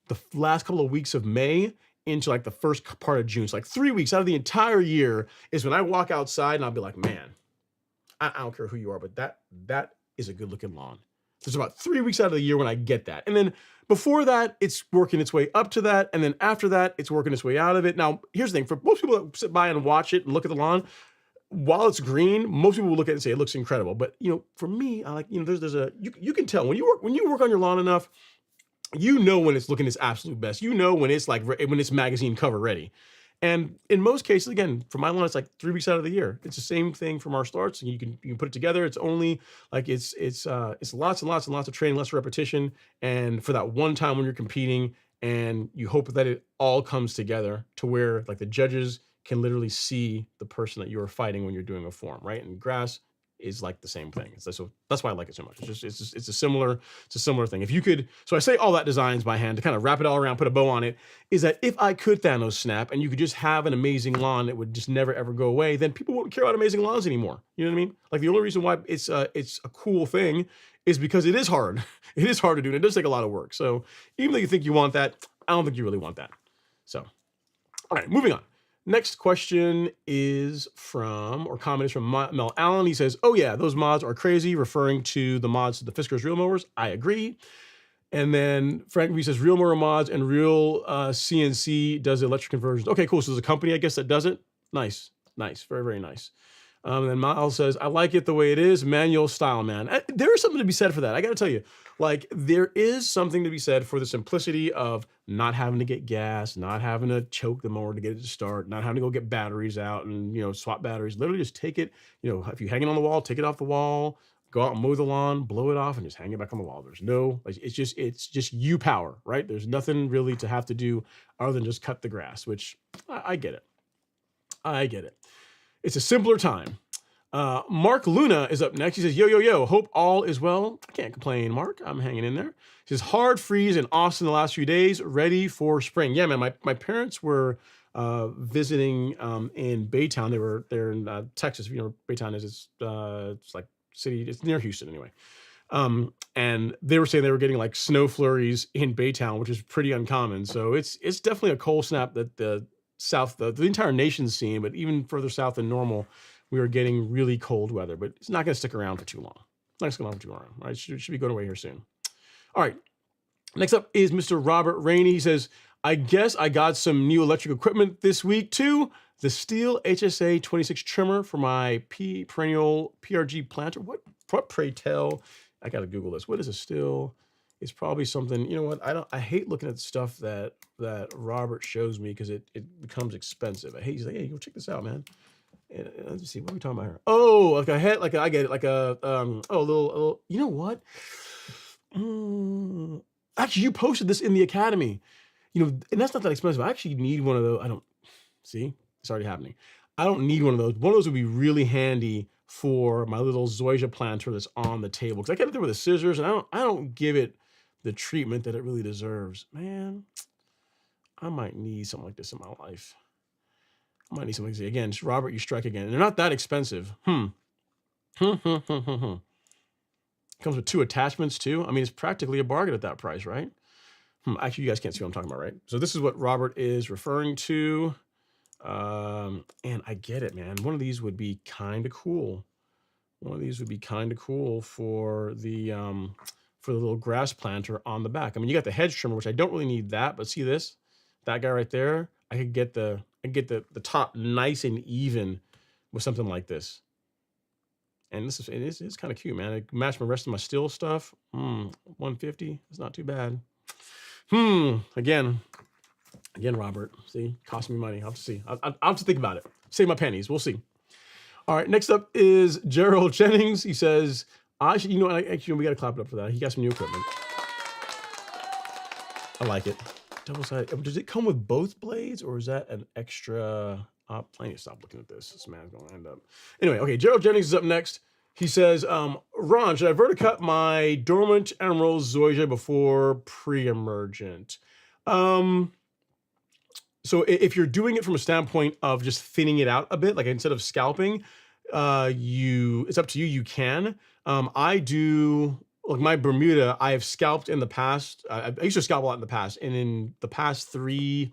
the last couple of weeks of May into like the first part of June. So like 3 weeks out of the entire year is when I walk outside and I'll be like, man, I don't care who you are, but that is a good looking lawn. There's about 3 weeks out of the year when I get that. And then before that, it's working its way up to that. And then after that, it's working its way out of it. Now, here's the thing. For most people that sit by and watch it and look at the lawn, while it's green, most people will look at it and say it looks incredible. But, for me, I like, you can tell when you work on your lawn enough, when it's looking its absolute best. When it's magazine cover ready. And in most cases, again, for my lawn, it's like 3 weeks out of the year. It's the same thing for martial arts. And you can put it together. It's only like it's lots and lots and lots of training, lots of repetition. And for that one time when you're competing, and you hope that it all comes together to where like the judges can literally see the person that you are fighting when you're doing a form, right? And grass is like the same thing. So that's why I like it so much. It's a similar thing. If you could, so I say all that Designs by Hand to kind of wrap it all around, put a bow on it, is that if I could Thanos snap and you could just have an amazing lawn that would just never ever go away, then people won't care about amazing lawns anymore. You know what I mean? Like the only reason why it's a cool thing is because it is hard. It is hard to do, and it does take a lot of work. So even though you think you want that, I don't think you really want that. So, all right, moving on. Next question is from Mel Allen. He says, oh yeah, those mods are crazy, referring to the mods to the Fiskers real mowers. I agree. And then Frank V says, real mower mods and real CNC does electric conversions. Okay, cool. So there's a company, I guess, that does it. Nice. Very, very nice. And then Miles says, I like it the way it is, manual style, man. There is something to be said for that. I got to tell you, like, there is something to be said for the simplicity of not having to get gas, not having to choke the mower to get it to start, not having to go get batteries out and, swap batteries. Literally just take it, if you hang it on the wall, take it off the wall, go out and mow the lawn, blow it off, and just hang it back on the wall. There's no, like, it's just you power, right? There's nothing really to have to do other than just cut the grass, which I get it. I get it. It's a simpler time. Mark Luna is up next. He says, yo, hope all is well. I can't complain, Mark. I'm hanging in there. He says, hard freeze in Austin the last few days, ready for spring. Yeah, man, my parents were visiting in Baytown. They're in Texas. If you know where Baytown is, it's like city. It's near Houston anyway. And they were saying they were getting like snow flurries in Baytown, which is pretty uncommon. So it's definitely a cold snap that the South, the entire nation's seeing, but even further south than normal, we are getting really cold weather, but it's not going to stick around for too long. It's not going to stick around for too long, right? Should be going away here soon. All right. Next up is Mr. Robert Rainey. He says, I guess I got some new electric equipment this week too. The Steel HSA 26 trimmer for my perennial PRG planter. What pray tell? I got to Google this. What is a Steel? It's probably something, you know what? I hate looking at stuff that Robert shows me because it becomes expensive. I hate, he's like, hey, go check this out, man. And let's see, what are we talking about here? Oh, like a head, like I get it, like a a little, you know what? Actually, you posted this in the academy, you know, and that's not that expensive. I actually need one of those. I don't see, it's already happening. I don't need one of those. One of those would be really handy for my little zoysia planter that's on the table, because I get it there with the scissors, and I don't give it the treatment that it really deserves. Man, I might need something like this in my life. I might need something like this. Again, Robert, you strike again. And they're not that expensive. Comes with 2 attachments too. I mean, it's practically a bargain at that price, right? Actually, you guys can't see what I'm talking about, right? So this is what Robert is referring to. And I get it, man. One of these would be kind of cool. One of these would be kind of cool for the little grass planter on the back. I mean, you got the hedge trimmer, which I don't really need that, but see this, that guy right there. I could get the top nice and even with something like this. And this is kind of cute, man. It matched my rest of my steel stuff. 150. It's not too bad. Again, Robert. See, cost me money. I'll have to see. I'll have to think about it. Save my pennies. We'll see. All right. Next up is Gerald Jennings. He says, you know what? Actually, we got to clap it up for that. He got some new equipment. I like it. Double-sided. Does it come with both blades, or is that an extra? I need to stop looking at this. This man's going to end up. Anyway, okay, Gerald Jennings is up next. He says, Ron, should I verticut my dormant emerald zoysia before pre-emergent? So if you're doing it from a standpoint of just thinning it out a bit, like instead of scalping, it's up to you. You can. I do, like my Bermuda, I have scalped in the past. I used to scalp a lot in the past, and in the past 3,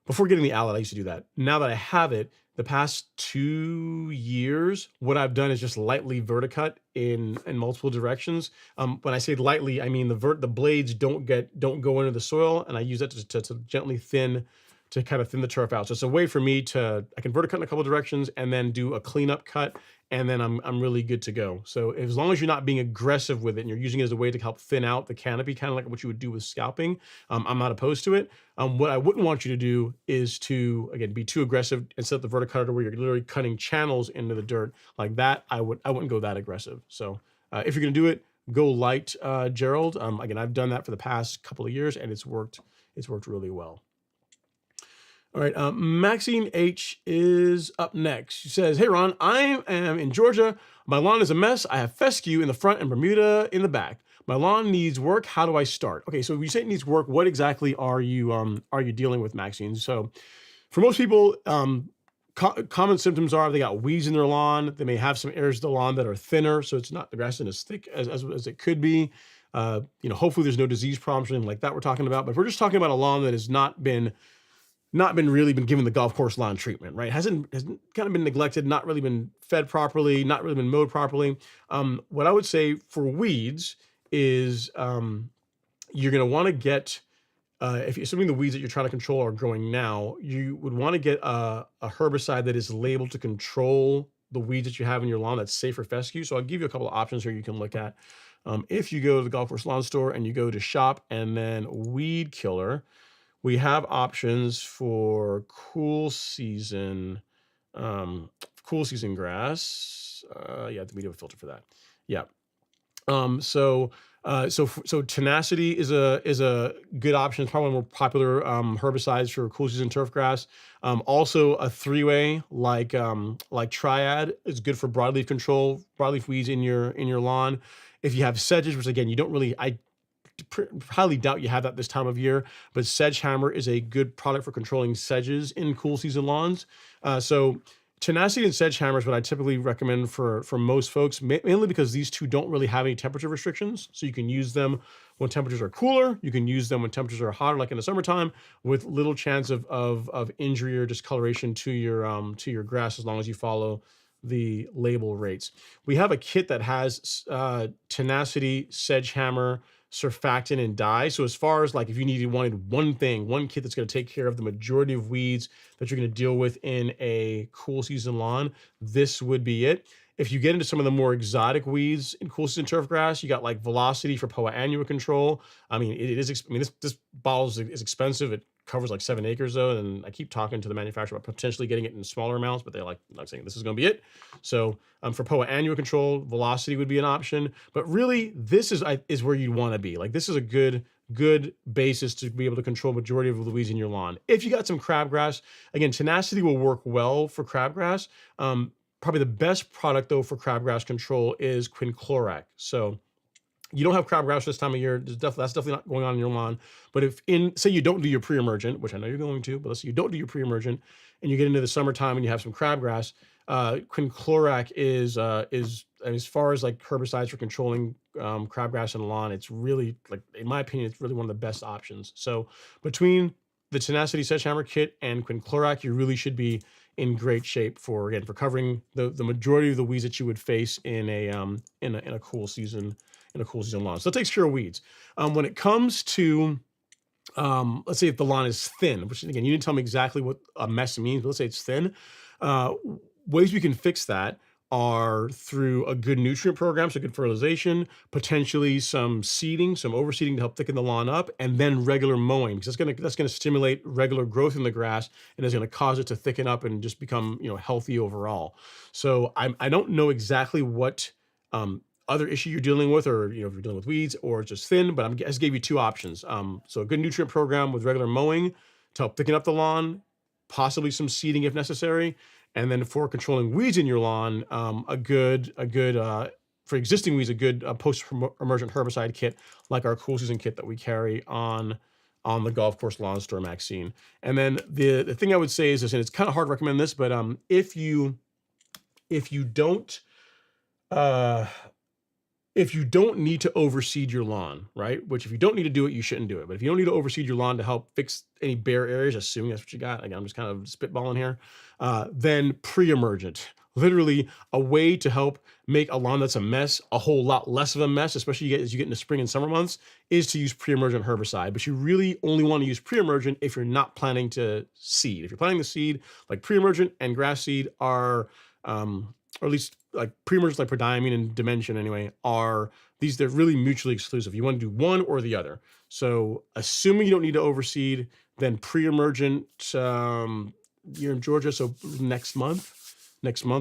before getting the outlet, I used to do that. Now that I have it, the past 2 years, what I've done is just lightly verticut in multiple directions. When I say lightly, I mean the blades don't go into the soil, and I use that to gently thin the turf out. So it's a way for me I can verticut in a couple of directions and then do a cleanup cut, and then I'm really good to go. So as long as you're not being aggressive with it and you're using it as a way to help thin out the canopy, kind of like what you would do with scalping, I'm not opposed to it. What I wouldn't want you to do is to, again, be too aggressive and set the verticutter where you're literally cutting channels into the dirt like that. I wouldn't go that aggressive. So if you're gonna do it, go light, Gerald. Again, I've done that for the past couple of years, and it's worked really well. All right, Maxine H is up next. She says, hey, Ron, I am in Georgia. My lawn is a mess. I have fescue in the front and Bermuda in the back. My lawn needs work. How do I start? Okay, so when you say it needs work, what exactly are you dealing with, Maxine? So for most people, common symptoms are they got weeds in their lawn. They may have some areas of the lawn that are thinner, so it's not, the grass isn't as thick as it could be. Hopefully there's no disease problems or anything like that we're talking about. But if we're just talking about a lawn that has not been really been given the golf course lawn treatment, right? Hasn't kind of been neglected, not really been fed properly, not really been mowed properly. What I would say for weeds is you're going to want to get, if assuming the weeds that you're trying to control are growing now, you would want to get a herbicide that is labeled to control the weeds that you have in your lawn that's safe for fescue. So I'll give you a couple of options here you can look at. If you go to the golf course lawn store and you go to shop and then weed killer, we have options for cool season grass. Yeah, the medium filter for that. Yeah. So tenacity is a good option. It's probably one of the more popular herbicides for cool season turf grass. Also a 3-way like Triad is good for broadleaf control, broadleaf weeds in your lawn. If you have sedges, which again, you don't really, I highly doubt you have that this time of year, but Sedge Hammer is a good product for controlling sedges in cool season lawns. So Tenacity and Sedgehammer is what I typically recommend for most folks, mainly because these two don't really have any temperature restrictions. So you can use them when temperatures are cooler. You can use them when temperatures are hotter, like in the summertime, with little chance of injury or discoloration to your grass, as long as you follow the label rates. We have a kit that has Tenacity, Sedgehammer, Surfactant, and dye. So as far as like if you wanted one kit that's going to take care of the majority of weeds that you're going to deal with in a cool season lawn, this would be it. If you get into some of the more exotic weeds in cool season turf grass, you got like Velocity for Poa annua control. I mean, this bottle is expensive. It covers like 7 acres though, and I keep talking to the manufacturer about potentially getting it in smaller amounts, but they're like not saying this is going to be it. So for Poa annua control, Velocity would be an option, but really this is where you'd want to be. Like this is a good basis to be able to control majority of the weeds in your lawn. If you got some crabgrass, again, Tenacity will work well for crabgrass. Probably the best product though for crabgrass control is quinclorac. So you don't have crabgrass this time of year, that's definitely not going on in your lawn. But if say you don't do your pre-emergent, which I know you're going to, but let's say you don't do your pre-emergent and you get into the summertime and you have some crabgrass, quinclorac is as far as like herbicides for controlling crabgrass in the lawn, it's really, like, in my opinion, it's really one of the best options. So between the Tenacity Sedgehammer kit and quinclorac, you really should be in great shape for covering the majority of the weeds that you would face in a cool season lawn. So it takes care of weeds. When it comes to let's say if the lawn is thin, which again, you didn't tell me exactly what a mess means, but let's say it's thin. Ways we can fix that are through a good nutrient program, so good fertilization, potentially some seeding, some overseeding to help thicken the lawn up, and then regular mowing, because that's gonna stimulate regular growth in the grass and is gonna cause it to thicken up and just become healthy overall. So I don't know exactly what other issue you're dealing with, or if you're dealing with weeds or just thin, but I just gave you two options. So a good nutrient program with regular mowing to help thicken up the lawn, possibly some seeding if necessary. And then for controlling weeds in your lawn, for existing weeds, a good post-emergent herbicide kit like our cool season kit that we carry on the Golf Course Lawn Store, Maxine. And then the thing I would say is this, and it's kind of hard to recommend this, but if you don't need to overseed your lawn, right? Which if you don't need to do it, you shouldn't do it. But if you don't need to overseed your lawn to help fix any bare areas, assuming that's what you got, again, I'm just kind of spitballing here, then pre-emergent, literally a way to help make a lawn that's a mess a whole lot less of a mess, especially as you get into spring and summer months, is to use pre-emergent herbicide. But you really only want to use pre-emergent if you're not planning to seed. If you're planning to seed, like pre-emergent and grass seed are, or at least like pre-emergents like prodiamine and dimension anyway, they're really mutually exclusive. You want to do one or the other. So assuming you don't need to overseed, then pre-emergent, you're in Georgia, so next month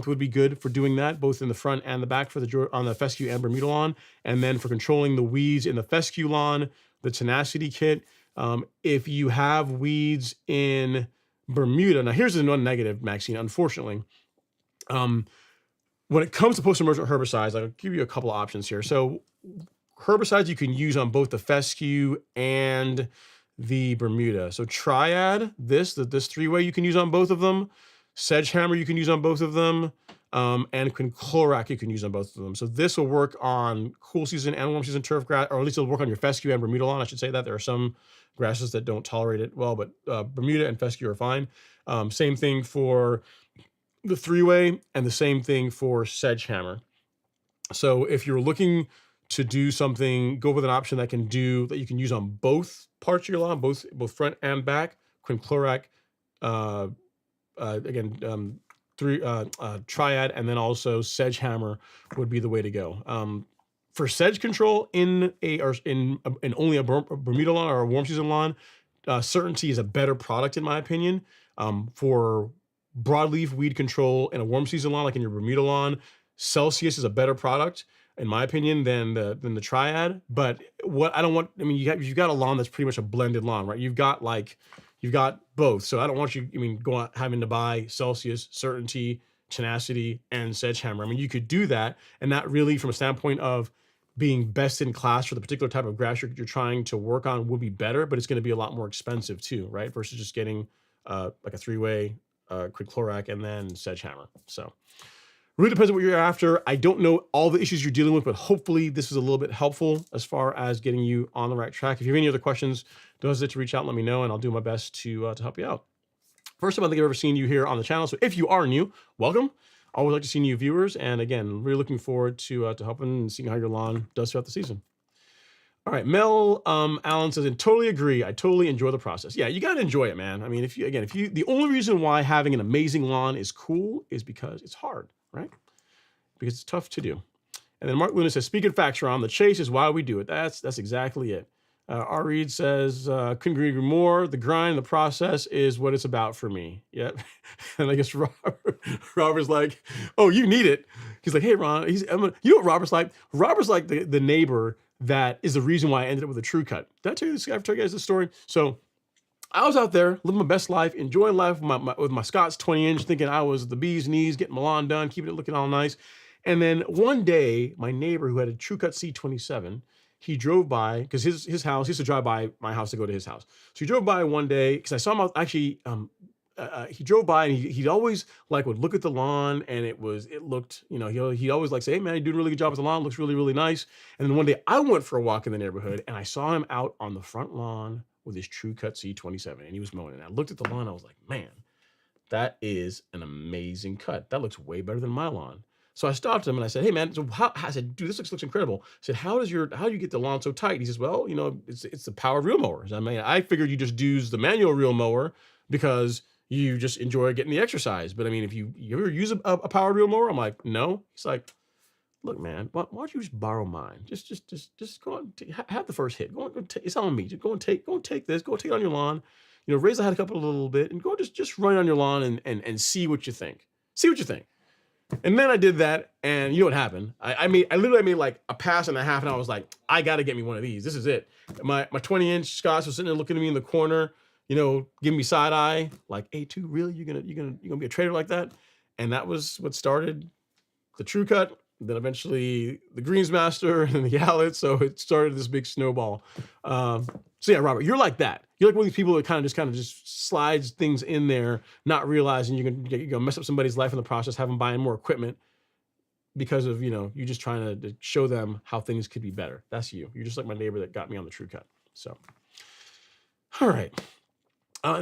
would be good for doing that, both in the front and the back on the fescue and Bermuda lawn. And then for controlling the weeds in the fescue lawn, the Tenacity kit. If you have weeds in Bermuda, now here's the one negative, Maxine, unfortunately. When it comes to post-emergent herbicides, I'll give you a couple of options here. So herbicides you can use on both the fescue and the Bermuda. So Triad, this three-way you can use on both of them. Sedgehammer you can use on both of them. And quinclorac you can use on both of them. So this will work on cool season and warm season turf grass, or at least it'll work on your fescue and Bermuda lawn. I should say that there are some grasses that don't tolerate it well, but Bermuda and fescue are fine. Same thing for the three-way, and the same thing for Sedgehammer. So if you're looking to do something, go with an option that you can use on both parts of your lawn, both front and back. Quinclorac, Triad, and then also Sedgehammer would be the way to go. For sedge control in only a Bermuda lawn or a warm season lawn, Certainty is a better product in my opinion. For broadleaf weed control in a warm season lawn, like in your Bermuda lawn, Celsius is a better product, in my opinion, than the Triad. But you've got a lawn that's pretty much a blended lawn, right? You've got both. So I don't want you, go out having to buy Celsius, Certainty, Tenacity, and Sedgehammer. I mean, you could do that, and that really, from a standpoint of being best in class for the particular type of grass you're trying to work on, would be better, but it's going to be a lot more expensive too, right? Versus just getting like a three-way quickloric, and then sedgehammer. So really depends on what you're after. I don't know all the issues you're dealing with, but hopefully this is a little bit helpful as far as getting you on the right track. If you have any other questions, don't hesitate to reach out and let me know, and I'll do my best to help you out. First time I think I've ever seen you here on the channel. So if you are new, welcome. Always like to see new viewers. And again, really looking forward to helping and seeing how your lawn does throughout the season. All right, Mel Allen says, and totally agree. I totally enjoy the process. Yeah, you got to enjoy it, man. I mean, the only reason why having an amazing lawn is cool is because it's hard, right? Because it's tough to do. And then Mark Luna says, speaking facts, Ron, the chase is why we do it. That's exactly it. R. Reed says, couldn't agree more. The grind, the process is what it's about for me. Yep. And I guess Robert's like, oh, you need it. He's like, hey, Ron, you know what Robert's like? Robert's like the neighbor that is the reason why I ended up with a true cut. Did I tell you this? I've told you guys this story. So I was out there living my best life, enjoying life with my Scott's 20-inch, thinking I was the bee's knees, getting my lawn done, keeping it looking all nice. And then one day, my neighbor who had a True Cut C27, he drove by, because his house, he used to drive by my house to go to his house. So he drove by one day, because I saw him out, actually, he drove by, and he'd always would look at the lawn, and it looked, he'd always say, hey man, you're doing a really good job with the lawn, looks really, really nice. And then one day I went for a walk in the neighborhood, and I saw him out on the front lawn with his True Cut C27, and he was mowing it. And I looked at the lawn, I was like, man, that is an amazing cut. That looks way better than my lawn. So I stopped him and I said, hey man, so I said, dude, this looks incredible. I said, how do you get the lawn so tight? He says, well, it's the power of reel mowers. I mean, I figured you just use the manual reel mower because you just enjoy getting the exercise. But I mean, if you ever use a power reel mower, I'm like, no. He's like, look, man, why don't you just borrow mine? Just go on, have the first hit. It's on me. Just go and take this. Go take it on your lawn. Raise the head up a little bit and go just run it on your lawn and see what you think. See what you think. And then I did that, and you know what happened? I literally made like a pass and a half, and I was like, I got to get me one of these. This is it. My 20-inch Scots was sitting there looking at me in the corner, giving me side eye, like, A2, really? You're gonna be a trader like that? And that was what started the True Cut. Then eventually the Greensmaster and the Gallet. So it started this big snowball. So yeah, Robert, you're like that. You're like one of these people that kind of just slides things in there, not realizing you're gonna mess up somebody's life in the process, have them buying more equipment because of you just trying to show them how things could be better. That's you. You're just like my neighbor that got me on the True Cut. So, all right.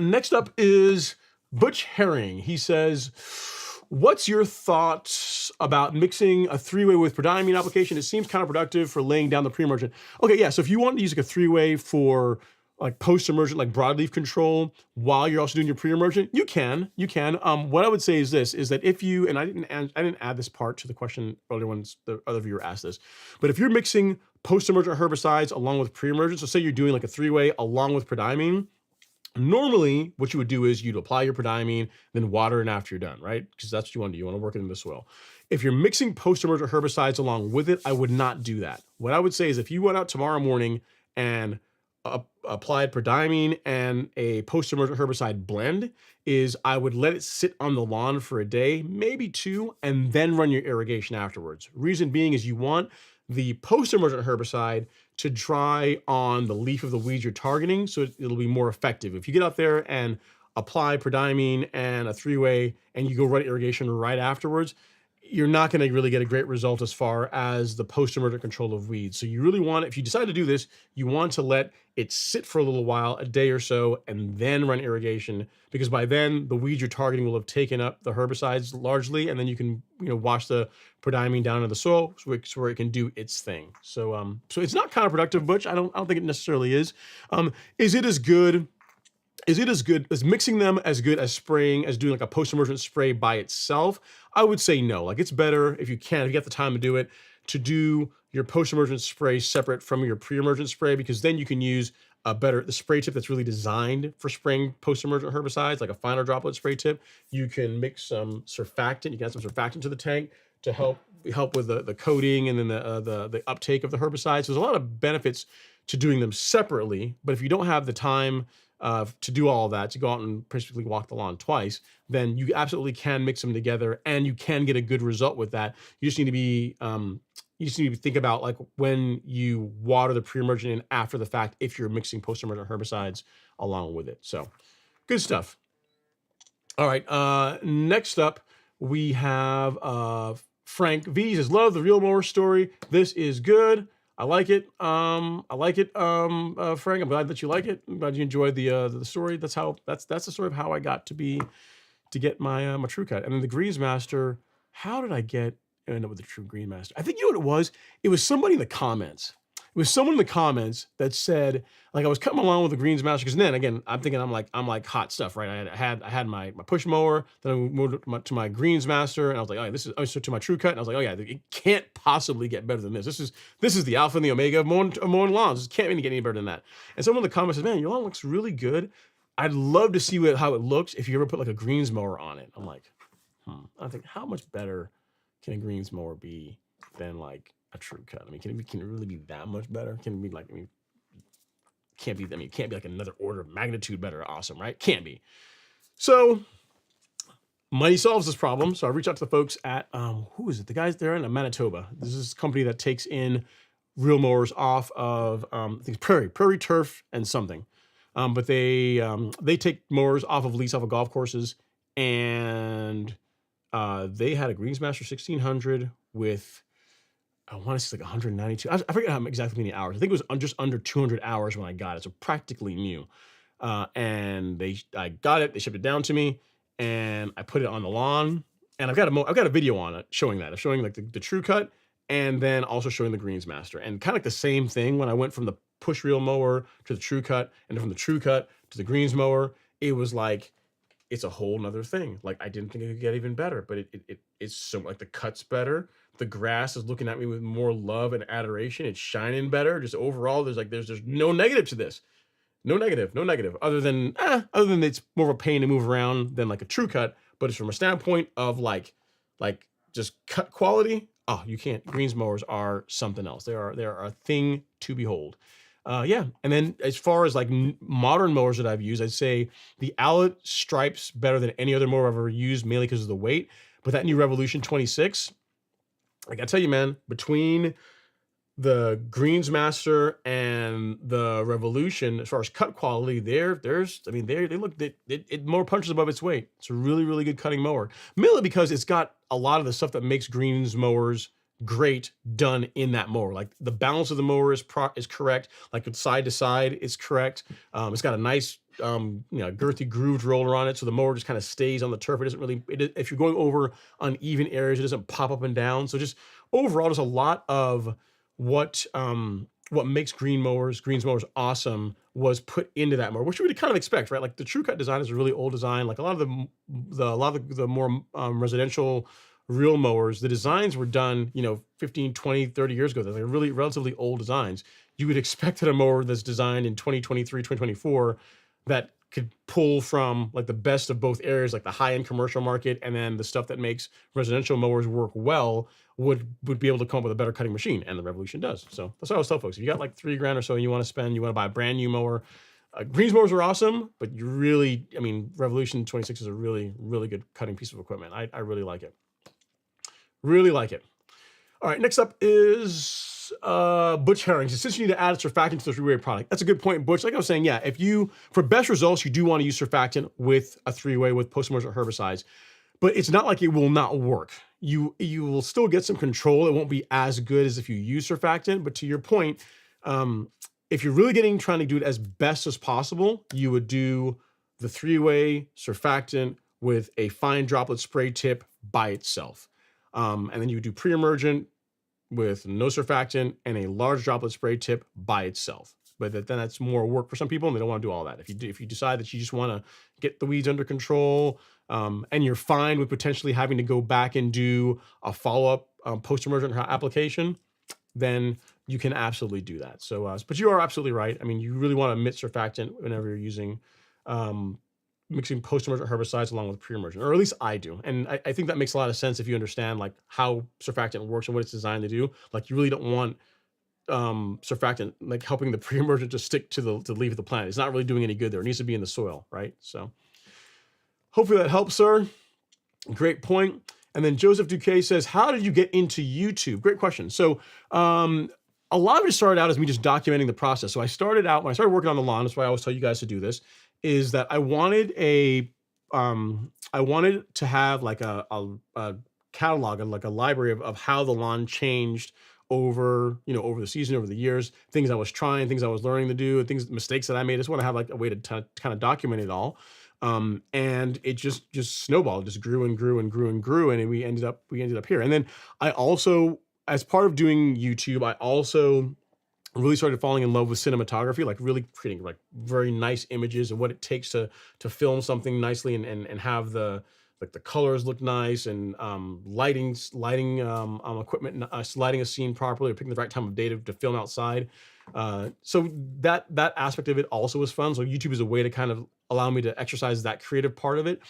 Next up is Butch Herring. He says, what's your thoughts about mixing a three-way with prodiamine application? It seems counterproductive for laying down the pre-emergent. Okay, yeah, so if you want to use like a three-way for like post-emergent, like broadleaf control, while you're also doing your pre-emergent, you can. What I would say is this, is that if you, and I didn't add this part to the question earlier when the other viewer asked this, but if you're mixing post-emergent herbicides along with pre-emergent, so say you're doing like a three-way along with prodiamine, normally, what you would do is you'd apply your prodiamine, then water it after you're done, right? Because that's what you want to do. You want to work it in the soil. If you're mixing post-emergent herbicides along with it, I would not do that. What I would say is if you went out tomorrow morning and applied prodiamine and a post-emergent herbicide blend, is I would let it sit on the lawn for a day, maybe two, and then run your irrigation afterwards. Reason being is you want the post-emergent herbicide to dry on the leaf of the weeds you're targeting, so it'll be more effective. If you get out there and apply prodiamine and a three-way and you go run irrigation right afterwards, you're not going to really get a great result as far as the post-emergent control of weeds. So you really want, if you decide to do this, you want to let it sit for a little while, a day or so, and then run irrigation, because by then the weeds you're targeting will have taken up the herbicides largely, and then you can wash the prodiamine down into the soil where it can do its thing. So so it's not counterproductive, Butch. I don't think it necessarily is. Is it as good? Is mixing them as good as spraying, as doing like a post-emergent spray by itself? I would say no. Like, it's better if you get the time to do it, to do your post-emergent spray separate from your pre-emergent spray, because then you can use the spray tip that's really designed for spraying post-emergent herbicides, like a finer droplet spray tip. You can mix some surfactant. You can add some surfactant to the tank to help with the coating and then the uptake of the herbicides. So there's a lot of benefits to doing them separately, but if you don't have the time to do all of that, to go out and basically walk the lawn twice, then you absolutely can mix them together, and you can get a good result with that. You just need to be, think about like when you water the pre-emergent in after the fact, if you're mixing post-emergent herbicides along with it. So good stuff. All right. Next up, we have Frank V says, "Love the real mower story. This is good. I like it. I like it. Frank, I'm glad that you like it. I'm glad you enjoyed the story. That's the story of how I got to get my my True Cut. And then the Greens Master. How did I end up with the True Green Master? I think you know what it was. It was somebody in the comments. It was someone in the comments that said, like, I was cutting along with the Greens Master, because then again, I'm thinking I'm like hot stuff, right? I had my push mower, then I moved to my Greens Master, and I was like, oh, this is so to my True Cut, and I was like, oh yeah, it can't possibly get better than this. This is the alpha and the omega of mowing lawns. It can't really get any better than that. And someone in the comments says, man, your lawn looks really good. I'd love to see how it looks if you ever put like a greens mower on it. I'm like, I think, how much better can a greens mower be than like a True Cut? I mean, can it really be that much better? Can it be like, it can't be like another order of magnitude better. Awesome, right? Can't be. So money solves this problem. So I reached out to the folks at, who is it? The guys there in Manitoba. This is a company that takes in real mowers off of, I think Prairie Turf and something. But they take mowers off of lease off of golf courses, and they had a Greensmaster 1600 with, I want to say like 192. I forget how exactly many hours. I think it was just under 200 hours when I got it, so practically new. And I got it. They shipped it down to me, and I put it on the lawn. And I've got a video on it showing that. I'm showing like the True Cut, and then also showing the Greensmaster, and kind of like the same thing when I went from the push reel mower to the True Cut, and then from the True Cut to the Greens mower. It was like, it's a whole nother thing. Like, I didn't think it could get even better, but it's so, like, the cut's better. The grass is looking at me with more love and adoration. It's shining better. Just overall, there's no negative to this. No negative, other than it's more of a pain to move around than like a True Cut. But it's from a standpoint of like just cut quality. Oh, you can't. Greens mowers are something else. They are a thing to behold. Yeah. And then as far as like modern mowers that I've used, I'd say the Owlet stripes better than any other mower I've ever used, mainly because of the weight. But that new Revolution 26, I gotta tell you, man, between the Greensmaster and the Revolution, as far as cut quality, they more punches above its weight. It's a really, really good cutting mower, mainly because it's got a lot of the stuff that makes greens mowers great done in that mower. Like the balance of the mower is correct. Like side to side is correct. It's got a nice girthy grooved roller on it, so the mower just kind of stays on the turf. It doesn't really, if you're going over uneven areas, it doesn't pop up and down. So just overall, there's a lot of what makes greens mowers awesome was put into that mower, which you would kind of expect, right? Like the True Cut design is a really old design. Like a lot of the more residential real mowers, the designs were done, 15, 20, 30 years ago. They're like really relatively old designs. You would expect that a mower that's designed in 2023, 2024, that could pull from like the best of both areas, like the high-end commercial market, and then the stuff that makes residential mowers work well, would be able to come up with a better cutting machine, and the Revolution does. So that's what I always tell folks. If you got like $3,000 or so and you want to buy a brand new mower, greens mowers are awesome, but Revolution 26 is a really, really good cutting piece of equipment. I really like it. Really like it. All right, next up is Butch Herring. Since you need to add surfactant to the three-way product, that's a good point, Butch. Like I was saying, yeah, for best results, you do want to use surfactant with a three-way with post-emergent herbicides, but it's not like it will not work. You will still get some control. It won't be as good as if you use surfactant, but to your point, if you're really trying to do it as best as possible, you would do the three-way surfactant with a fine droplet spray tip by itself. And then you would do pre-emergent with no surfactant and a large droplet spray tip by itself. But then that's more work for some people, and they don't want to do all that. If you decide that you just want to get the weeds under control, and you're fine with potentially having to go back and do a follow-up post-emergent application, then you can absolutely do that. So, but you are absolutely right. I mean, you really want to omit surfactant whenever you're using mixing post-emergent herbicides along with pre-emergent, or at least I do. And I think that makes a lot of sense if you understand like how surfactant works and what it's designed to do. Like you really don't want surfactant like helping the pre-emergent to stick to the leaf of the plant. It's not really doing any good there. It needs to be in the soil, right? So hopefully that helps, sir. Great point. And then Joseph Duque says, how did you get into YouTube? Great question. So a lot of it started out as me just documenting the process. So when I started working on the lawn, that's why I always tell you guys to do this, is that I wanted I wanted to have like a catalog and like a library of how the lawn changed over, over the season, over the years, things I was trying, things I was learning to do, things, mistakes that I made. I just want to have like a way to kind of document it all. And it just snowballed, just grew and grew and grew and grew. And we ended up here. And then I also, as part of doing YouTube, I also really started falling in love with cinematography, like really creating like very nice images and what it takes to film something nicely and have the like the colors look nice and lighting equipment, lighting a scene properly, or picking the right time of day to film outside. So that aspect of it also was fun. So YouTube is a way to kind of allow me to exercise that creative part of it.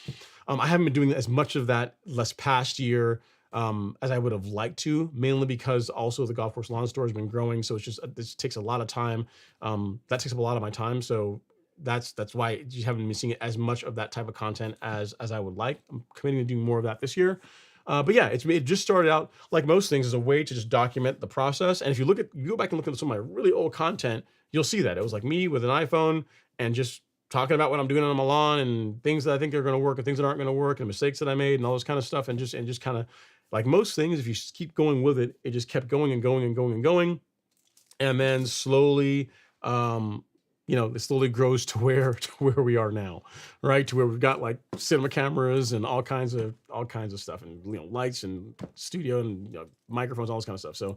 I haven't been doing as much of that this past year as I would have liked to, mainly because also the golf course lawn store has been growing. So it's just, this takes a lot of time. That takes up a lot of my time. So that's why you haven't been seeing as much of that type of content as I would like. I'm committing to doing more of that this year. But yeah, it just started out like most things as a way to just document the process. And if you go back and look at some of my really old content, you'll see that it was like me with an iPhone and just talking about what I'm doing on my lawn and things that I think are going to work and things that aren't going to work and mistakes that I made and all this kind of stuff. And just kind of like most things, if you just keep going with it, it just kept going and going and going and going. And then slowly, it slowly grows to where we are now, right? To where we've got like cinema cameras and all kinds of stuff, and lights and studio and microphones, all this kind of stuff. So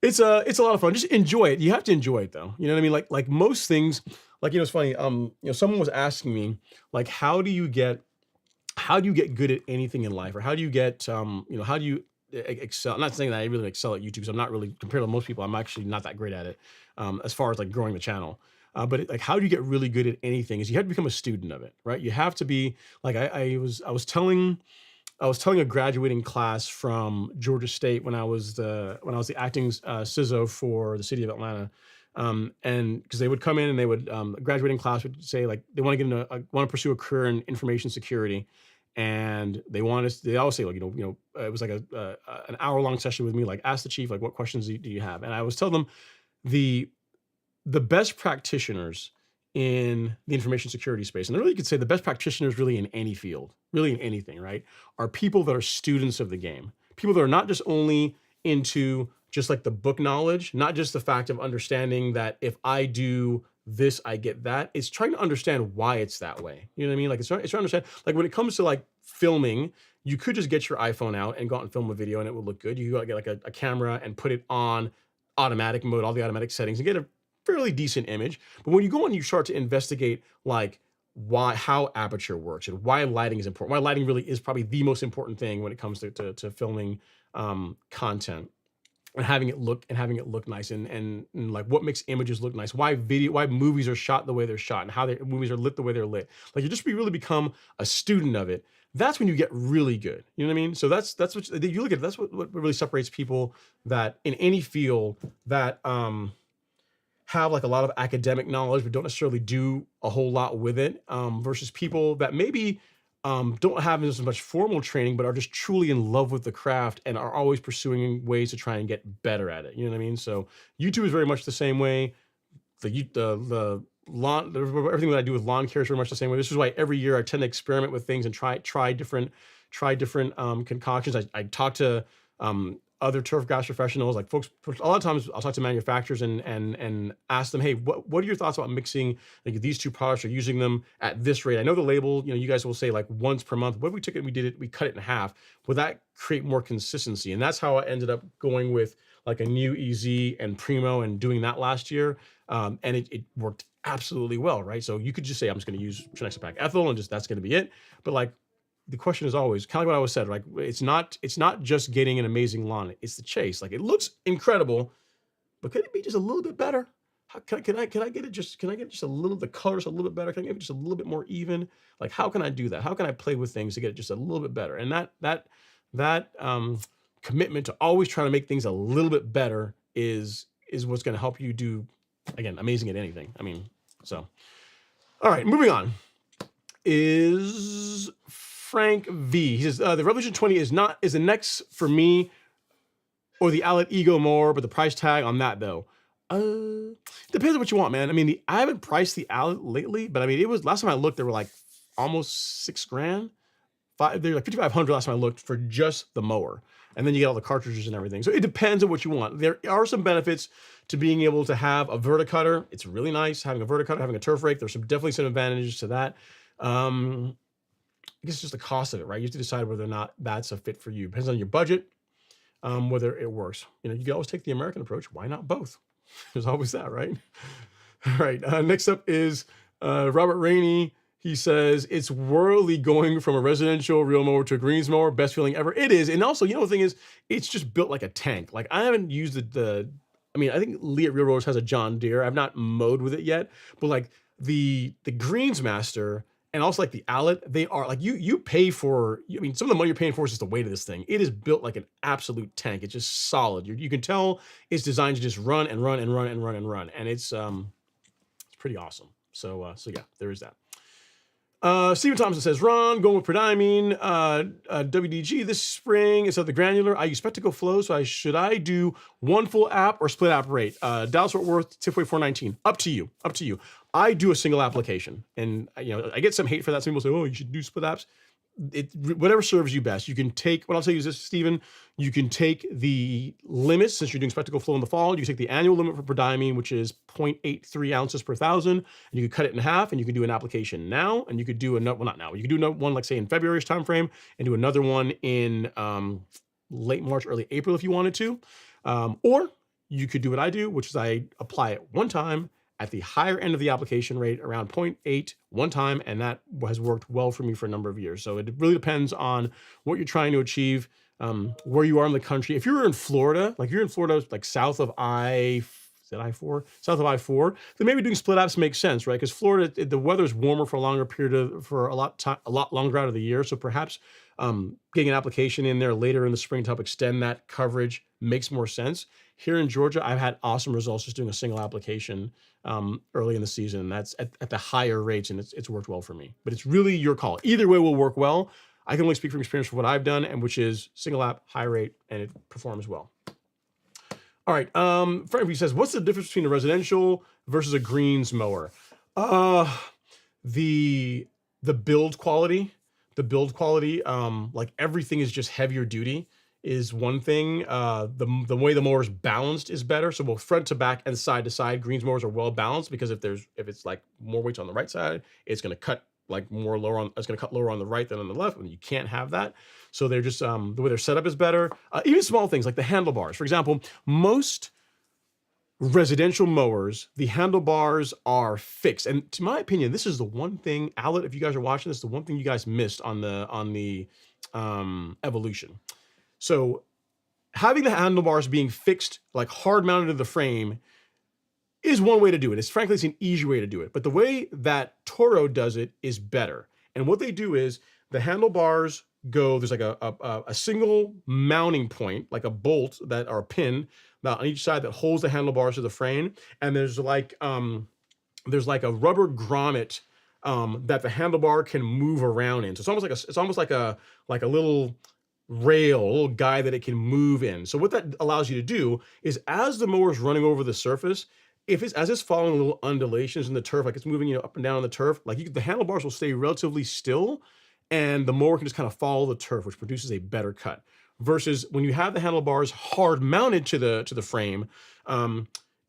it's a lot of fun. Just enjoy it. You have to enjoy it though. You know what I mean? Like most things, like it's funny. Someone was asking me like, how do you get good at anything in life, or how do you get how do you excel? I'm not saying that I really excel at YouTube, because I'm not really, compared to most people, I'm actually not that great at it as far as like growing the channel. But like, how do you get really good at anything is you have to become a student of it, right? You have to be like, I was telling a graduating class from Georgia State when I was the acting CISO for the city of Atlanta. And because they would come in and they would, graduating class would say like, they want to pursue a career in information security. And they always say like, it was like an hour-long session with me, like ask the chief, like what questions do you have? And I always tell them the best practitioners in the information security space, and I really you could say the best practitioners really in any field, really in anything, right, are people that are students of the game. People that are not just only into just like the book knowledge, not just the fact of understanding that if I do this, I get that. It's trying to understand why it's that way. You know what I mean? Like it's trying to understand, like when it comes to like filming, you could just get your iPhone out and go out and film a video and it would look good. You gotta get like a camera and put it on automatic mode, all the automatic settings, and get a fairly decent image. But when you go and you start to investigate like how aperture works and why lighting is important, why lighting really is probably the most important thing when it comes to filming content, and having it look nice, and like what makes images look nice, why movies are shot the way they're shot, and how movies are lit the way they're lit. Like you just really become a student of it. That's when you get really good. You know what I mean? So that's what you look at. That's what really separates people that in any field that have like a lot of academic knowledge but don't necessarily do a whole lot with it, versus people that maybe don't have as much formal training but are just truly in love with the craft and are always pursuing ways to try and get better at it. You know what I mean? So YouTube is very much the same way. The lawn, everything that I do with lawn care is very much the same way. This is why every year I tend to experiment with things and try different concoctions. I talk to other turf grass professionals, like folks. A lot of times I'll talk to manufacturers and ask them, hey, what are your thoughts about mixing like these two products or using them at this rate? I know the label, you guys will say like once per month. What if we took it and we cut it in half? Would that create more consistency? And that's how I ended up going with like a new EZ and Primo and doing that last year. And it worked absolutely well, right? So you could just say, I'm just going to use Trinexapac ethyl and that's going to be it. But like, the question is always kind of what I always said, like it's not just getting an amazing lawn, it's the chase. Like it looks incredible, but could it be just a little bit better? How can I get just a little, the colors a little bit better? Can I get it just a little bit more even? Like how can I do that? How can I play with things to get it just a little bit better? And that commitment to always trying to make things a little bit better is what's going to help you do, again, amazing at anything. I mean, so all right, moving on is Frank V. He says, the Revolution 20 is the next for me or the Allet Ego mower, but the price tag on that though. Depends on what you want, man. I mean, I haven't priced the Allet lately, but I mean, it was last time I looked, they were like almost $6,000 they're like 5,500 last time I looked for just the mower. And then you get all the cartridges and everything. So it depends on what you want. There are some benefits to being able to have a verticutter. It's really nice having a verticutter, having a turf rake. There's definitely some advantages to that. I guess it's just the cost of it, right? You have to decide whether or not that's a fit for you. Depends on your budget, whether it works. You know, you can always take the American approach. Why not both? There's always that, right? All right. Next up is Robert Rainey. He says, it's worldly going from a residential reel mower to a greens mower. Best feeling ever. It is. And also, you know, the thing is, it's just built like a tank. Like I haven't used I mean, I think Lee at Real Rowers has a John Deere. I've not mowed with it yet, but like the Greensmaster and also like the Owlet, they are like, you pay for, I mean, some of the money you're paying for is just the weight of this thing. It is built like an absolute tank. It's just solid. You can tell it's designed to just run and run and run and run and run. And it's pretty awesome. So yeah, there is that. Stephen Thompson says, Ron, going with Pre-emergent, WDG this spring instead of the granular. I use Spectacle Flow, so should I do one full app or split app rate? Dallas Fort Worth, Tipway 419. Up to you. Up to you. I do a single application, and you know I get some hate for that. Some people say, "Oh, you should do split apps." Whatever serves you best. You can take, what I'll tell you is this, Stephen, you can take the limits, since you're doing Spectacle Flow in the fall, you can take the annual limit for Pre-emergent, which is 0.83 ounces per thousand, and you could cut it in half, and you could do an application now, and you could do another, well, not now, you could do another one, like say in February's time frame, and do another one in late March, early April if you wanted to. Or you could do what I do, which is I apply it one time, at the higher end of the application rate, around 0.8 one time, and that has worked well for me for a number of years. So it really depends on what you're trying to achieve, where you are in the country. If you're in Florida, like you're in Florida, like south of I-4? South of I-4, then maybe doing split apps makes sense, right? Because Florida, the weather's warmer for a longer period for a lot longer out of the year. So perhaps getting an application in there later in the spring to help extend that coverage makes more sense. Here in Georgia, I've had awesome results just doing a single application early in the season. And that's at the higher rates, and it's worked well for me. But it's really your call. Either way will work well. I can only speak from experience for what I've done, and which is single app, high rate, and it performs well. All right, Frank says, what's the difference between a residential versus a greens mower? The build quality, like everything is just heavier duty is one thing. The way the mower is balanced is better. So both front to back and side to side, greens mowers are well balanced, because if it's like more weights on the right side, it's going to cut like more lower on, it's going to cut lower on the right than on the left, and you can't have that. So they're just, the way they're set up is better. Even small things like the handlebars. For example, most residential mowers, the handlebars are fixed. And to my opinion, this is the one thing, Owlet, if you guys are watching this, the one thing you guys missed on the evolution. So having the handlebars being fixed, like hard mounted to the frame, is one way to do it. It's frankly, it's an easy way to do it. But the way that Toro does it is better. And what they do is the handlebars go, there's like a single mounting point, like a bolt that or a pin on each side that holds the handlebars to the frame. And there's like a rubber grommet that the handlebar can move around in. So it's almost like a little rail, a little guy that it can move in. So what that allows you to do is, as the mower is running over the surface, as it's following little undulations in the turf, like it's moving up and down on the turf, like the handlebars will stay relatively still, and the mower can just kind of follow the turf, which produces a better cut. Versus when you have the handlebars hard mounted to the frame,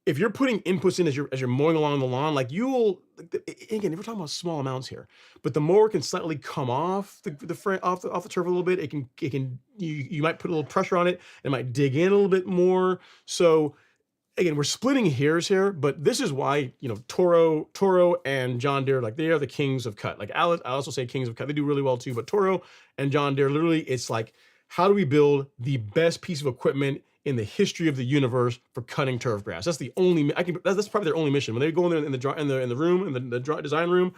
if you're putting inputs in as you're mowing along the lawn, like again, if we're talking about small amounts here, but the mower can slightly come off the frame, off the turf a little bit. You might put a little pressure on it. It might dig in a little bit more. So again, we're splitting hairs here, but this is why, you know, Toro and John Deere, like they are the kings of cut. Like I also say kings of cut. They do really well too, but Toro and John Deere, literally, it's like, how do we build the best piece of equipment in the history of the universe for cutting turf grass? That's the only, that's probably their only mission. When they go in there in the room, in the design room,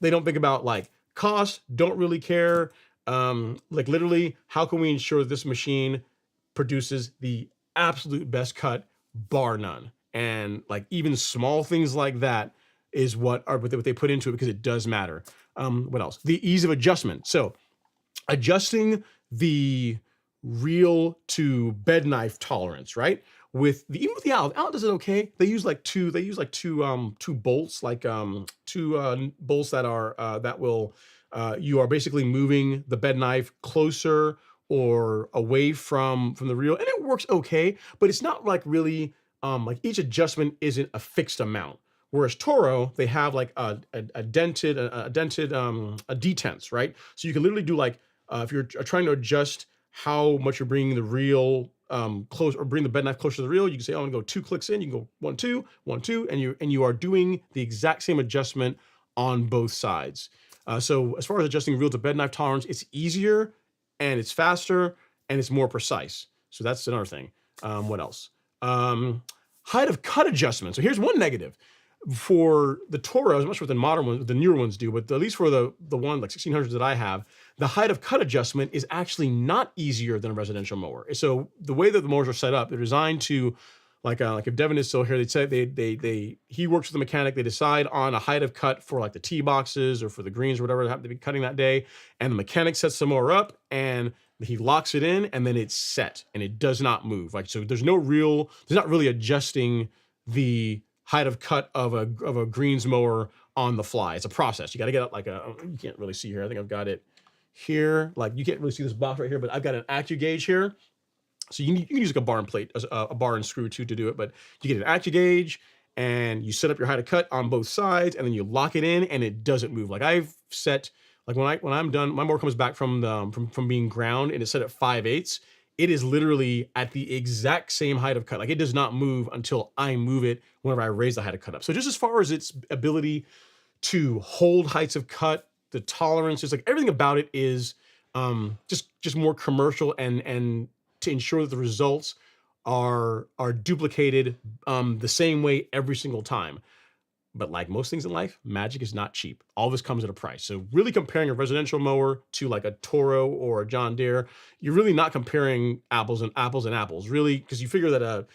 they don't think about like cost, don't really care. Like literally, how can we ensure this machine produces the absolute best cut, bar none? And like even small things like that is what they put into it, because it does matter. What else? The ease of adjustment. So adjusting the reel to bed knife tolerance, right? Even with the Owlet does it okay. They use like two bolts, like two bolts that are that will you are basically moving the bed knife closer or away from the reel, and it works okay, but it's not like really like each adjustment isn't a fixed amount. Whereas Toro, they have like a dented a detents, right? So you can literally do like if you're trying to adjust how much you're bringing the reel close, or bring the bed knife closer to the reel, you can say, oh, I'm gonna go 2 clicks in. You can go 1, 2, 1, 2, and you are doing the exact same adjustment on both sides. So as far as adjusting reel to bed knife tolerance, it's easier and it's faster and it's more precise. So that's another thing. What else? Height of cut adjustment. So here's one negative. For the Toros, I'm not sure what the modern ones, the newer ones do, but at least for the one like 1600s that I have, the height of cut adjustment is actually not easier than a residential mower. So the way that the mowers are set up, they're designed to, like if Devin is still here, they'd say he works with the mechanic. They decide on a height of cut for like the tee boxes or for the greens or whatever they happen to be cutting that day, and the mechanic sets the mower up and he locks it in, and then it's set and it does not move. Like, so there's not really adjusting the height of cut of a greens mower on the fly. It's a process. You got to get up like you can't really see here. I think I've got it here. Like you can't really see this box right here, but I've got an AccuGauge here. So you can use like a bar and plate, a bar and screw too to do it, but you get an AccuGauge and you set up your height of cut on both sides, and then you lock it in and it doesn't move. Like I've set, like when I'm done, my mower comes back from being ground and it's set at 5/8. It is literally at the exact same height of cut. Like it does not move until I move it whenever I raise the height of cut up. So just as far as its ability to hold heights of cut, the tolerance, just like everything about it is just more commercial and to ensure that the results are duplicated the same way every single time. But like most things in life, magic is not cheap. All this comes at a price. So really comparing a residential mower to like a Toro or a John Deere, you're really not comparing apples and apples, really, because you figure that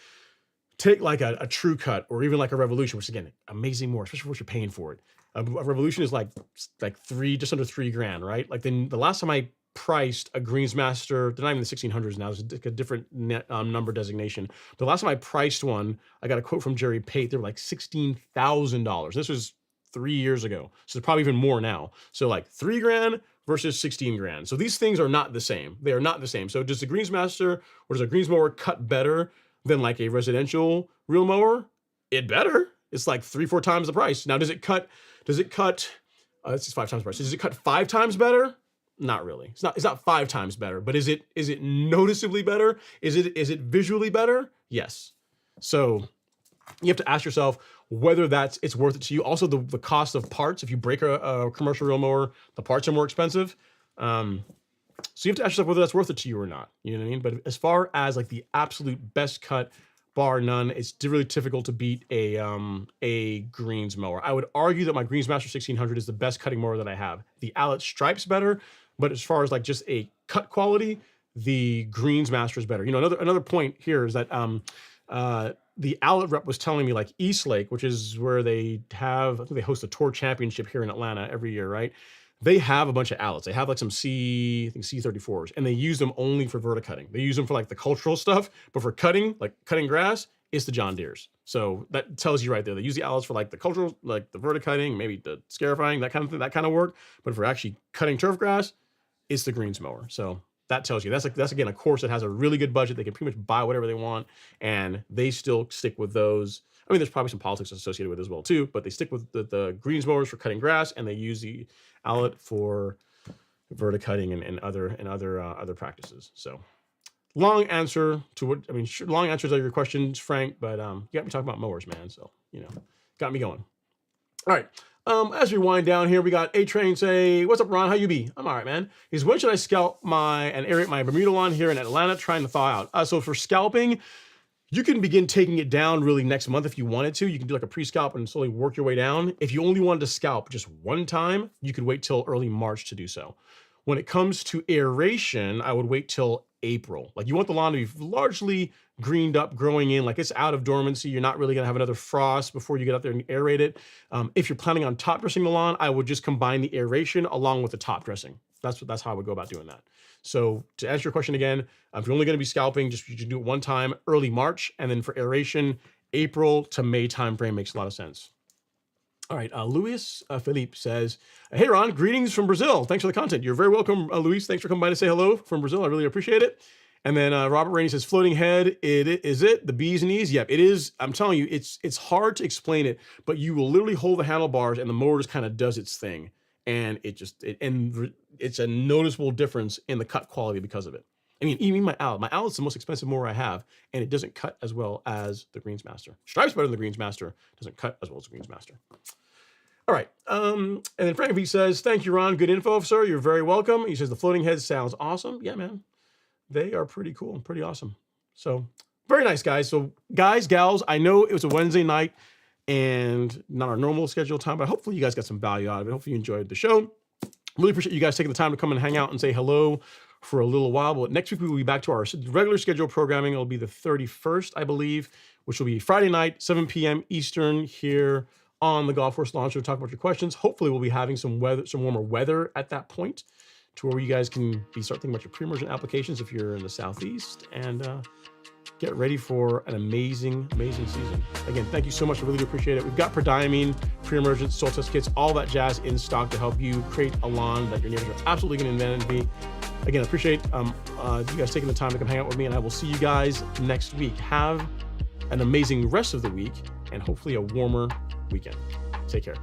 take like a True Cut or even like a Revolution, which again, amazing mower, especially for what you're paying for it. A Revolution is like just under $3,000, right? Like then the last time I priced a Greensmaster, they're not even the 1600s now, it's a different number designation. The last time I priced one, I got a quote from Jerry Pate, they were like $16,000. This was 3 years ago, so it's probably even more now. So like $3,000 versus $16,000. So these things are not the same. They are not the same. So does the Greensmaster or does a greens mower cut better than like a residential reel mower? It better. It's like 3-4 times the price. Now, does it cut? This is 5 times the price. Does it cut 5 times better? Not really. It's not 5 times better, but is it noticeably better? Is it visually better? Yes. So you have to ask yourself whether it's worth it to you. Also, the cost of parts. If you break a commercial reel mower, the parts are more expensive. So you have to ask yourself whether that's worth it to you or not. You know what I mean? But as far as like the absolute best cut, bar none, it's really difficult to beat a greens mower. I would argue that my Greensmaster 1600 is the best cutting mower that I have. The Allet Stripe's better, but as far as like just a cut quality, the Greensmaster is better. You know, another point here is that the Allet rep was telling me like Eastlake, which is where I think they host a tour championship here in Atlanta every year, right? They have a bunch of Allets. They have like some C34s, and they use them only for verticutting. They use them for like the cultural stuff, but for cutting, like cutting grass, it's the John Deere's. So that tells you right there. They use the Allets for like the cultural, like the verticutting, maybe the scarifying, that kind of thing, that kind of work. But for actually cutting turf grass, it's the greens mower. So that tells you that's again a course that has a really good budget. They can pretty much buy whatever they want, and they still stick with those. I mean, there's probably some politics associated with it as well too, but they stick with the greens mowers for cutting grass, and they use the Allet for verticutting and other practices. So long answer to long answers are your questions, Frank, but you got me talking about mowers, man. So, you know, got me going. All right. As we wind down here, we got A-Train say, what's up, Ron? How you be? I'm all right, man. When should I scalp and aerate my Bermuda lawn here in Atlanta, trying to thaw out? So for scalping, you can begin taking it down really next month if you wanted to. You can do like a pre-scalp and slowly work your way down. If you only wanted to scalp just one time, you could wait till early March to do so. When it comes to aeration, I would wait till April. Like you want the lawn to be largely greened up, growing in, like it's out of dormancy. You're not really gonna have another frost before you get out there and aerate it. If you're planning on top dressing the lawn, I would just combine the aeration along with the top dressing. That's how I would go about doing that. So to answer your question again, if you're only going to be scalping, you can do it one time, early March, and then for aeration, April to May timeframe makes a lot of sense. All right, Luis Philippe says, hey, Ron, greetings from Brazil. Thanks for the content. You're very welcome, Luis. Thanks for coming by to say hello from Brazil. I really appreciate it. And then Robert Rainey says, floating head, is it the bees knees? Yep, it is. I'm telling you, it's hard to explain it, but you will literally hold the handlebars and the mower just kind of does its thing. And it's a noticeable difference in the cut quality because of it. I mean, even my Owlet's the most expensive mower I have, and it doesn't cut as well as the Greensmaster. Stripes better than the Greensmaster, doesn't cut as well as the Greensmaster. All right, and then Frank V says, thank you, Ron. Good info, sir. You're very welcome. He says, the floating heads sounds awesome. Yeah, man. They are pretty cool, pretty awesome. So very nice, guys. So guys, gals, I know it was a Wednesday night and not our normal scheduled time, but hopefully you guys got some value out of it. Hopefully you enjoyed the show. Really appreciate you guys taking the time to come and hang out and say hello for a little while. But next week we will be back to our regular scheduled programming. It'll be the 31st, I believe, which will be Friday night, 7 p.m. Eastern here on the Golf Course Launch. We'll talk about your questions. Hopefully we'll be having some warmer weather at that point to where you guys can start thinking about your pre-emergent applications if you're in the Southeast, and get ready for an amazing, amazing season. Again, thank you so much. I really do appreciate it. We've got prodiamine, pre-emergent, soil test kits, all that jazz in stock to help you create a lawn that your neighbors are absolutely going to envy. Again, I appreciate you guys taking the time to come hang out with me, and I will see you guys next week. Have an amazing rest of the week and hopefully a warmer weekend. Take care.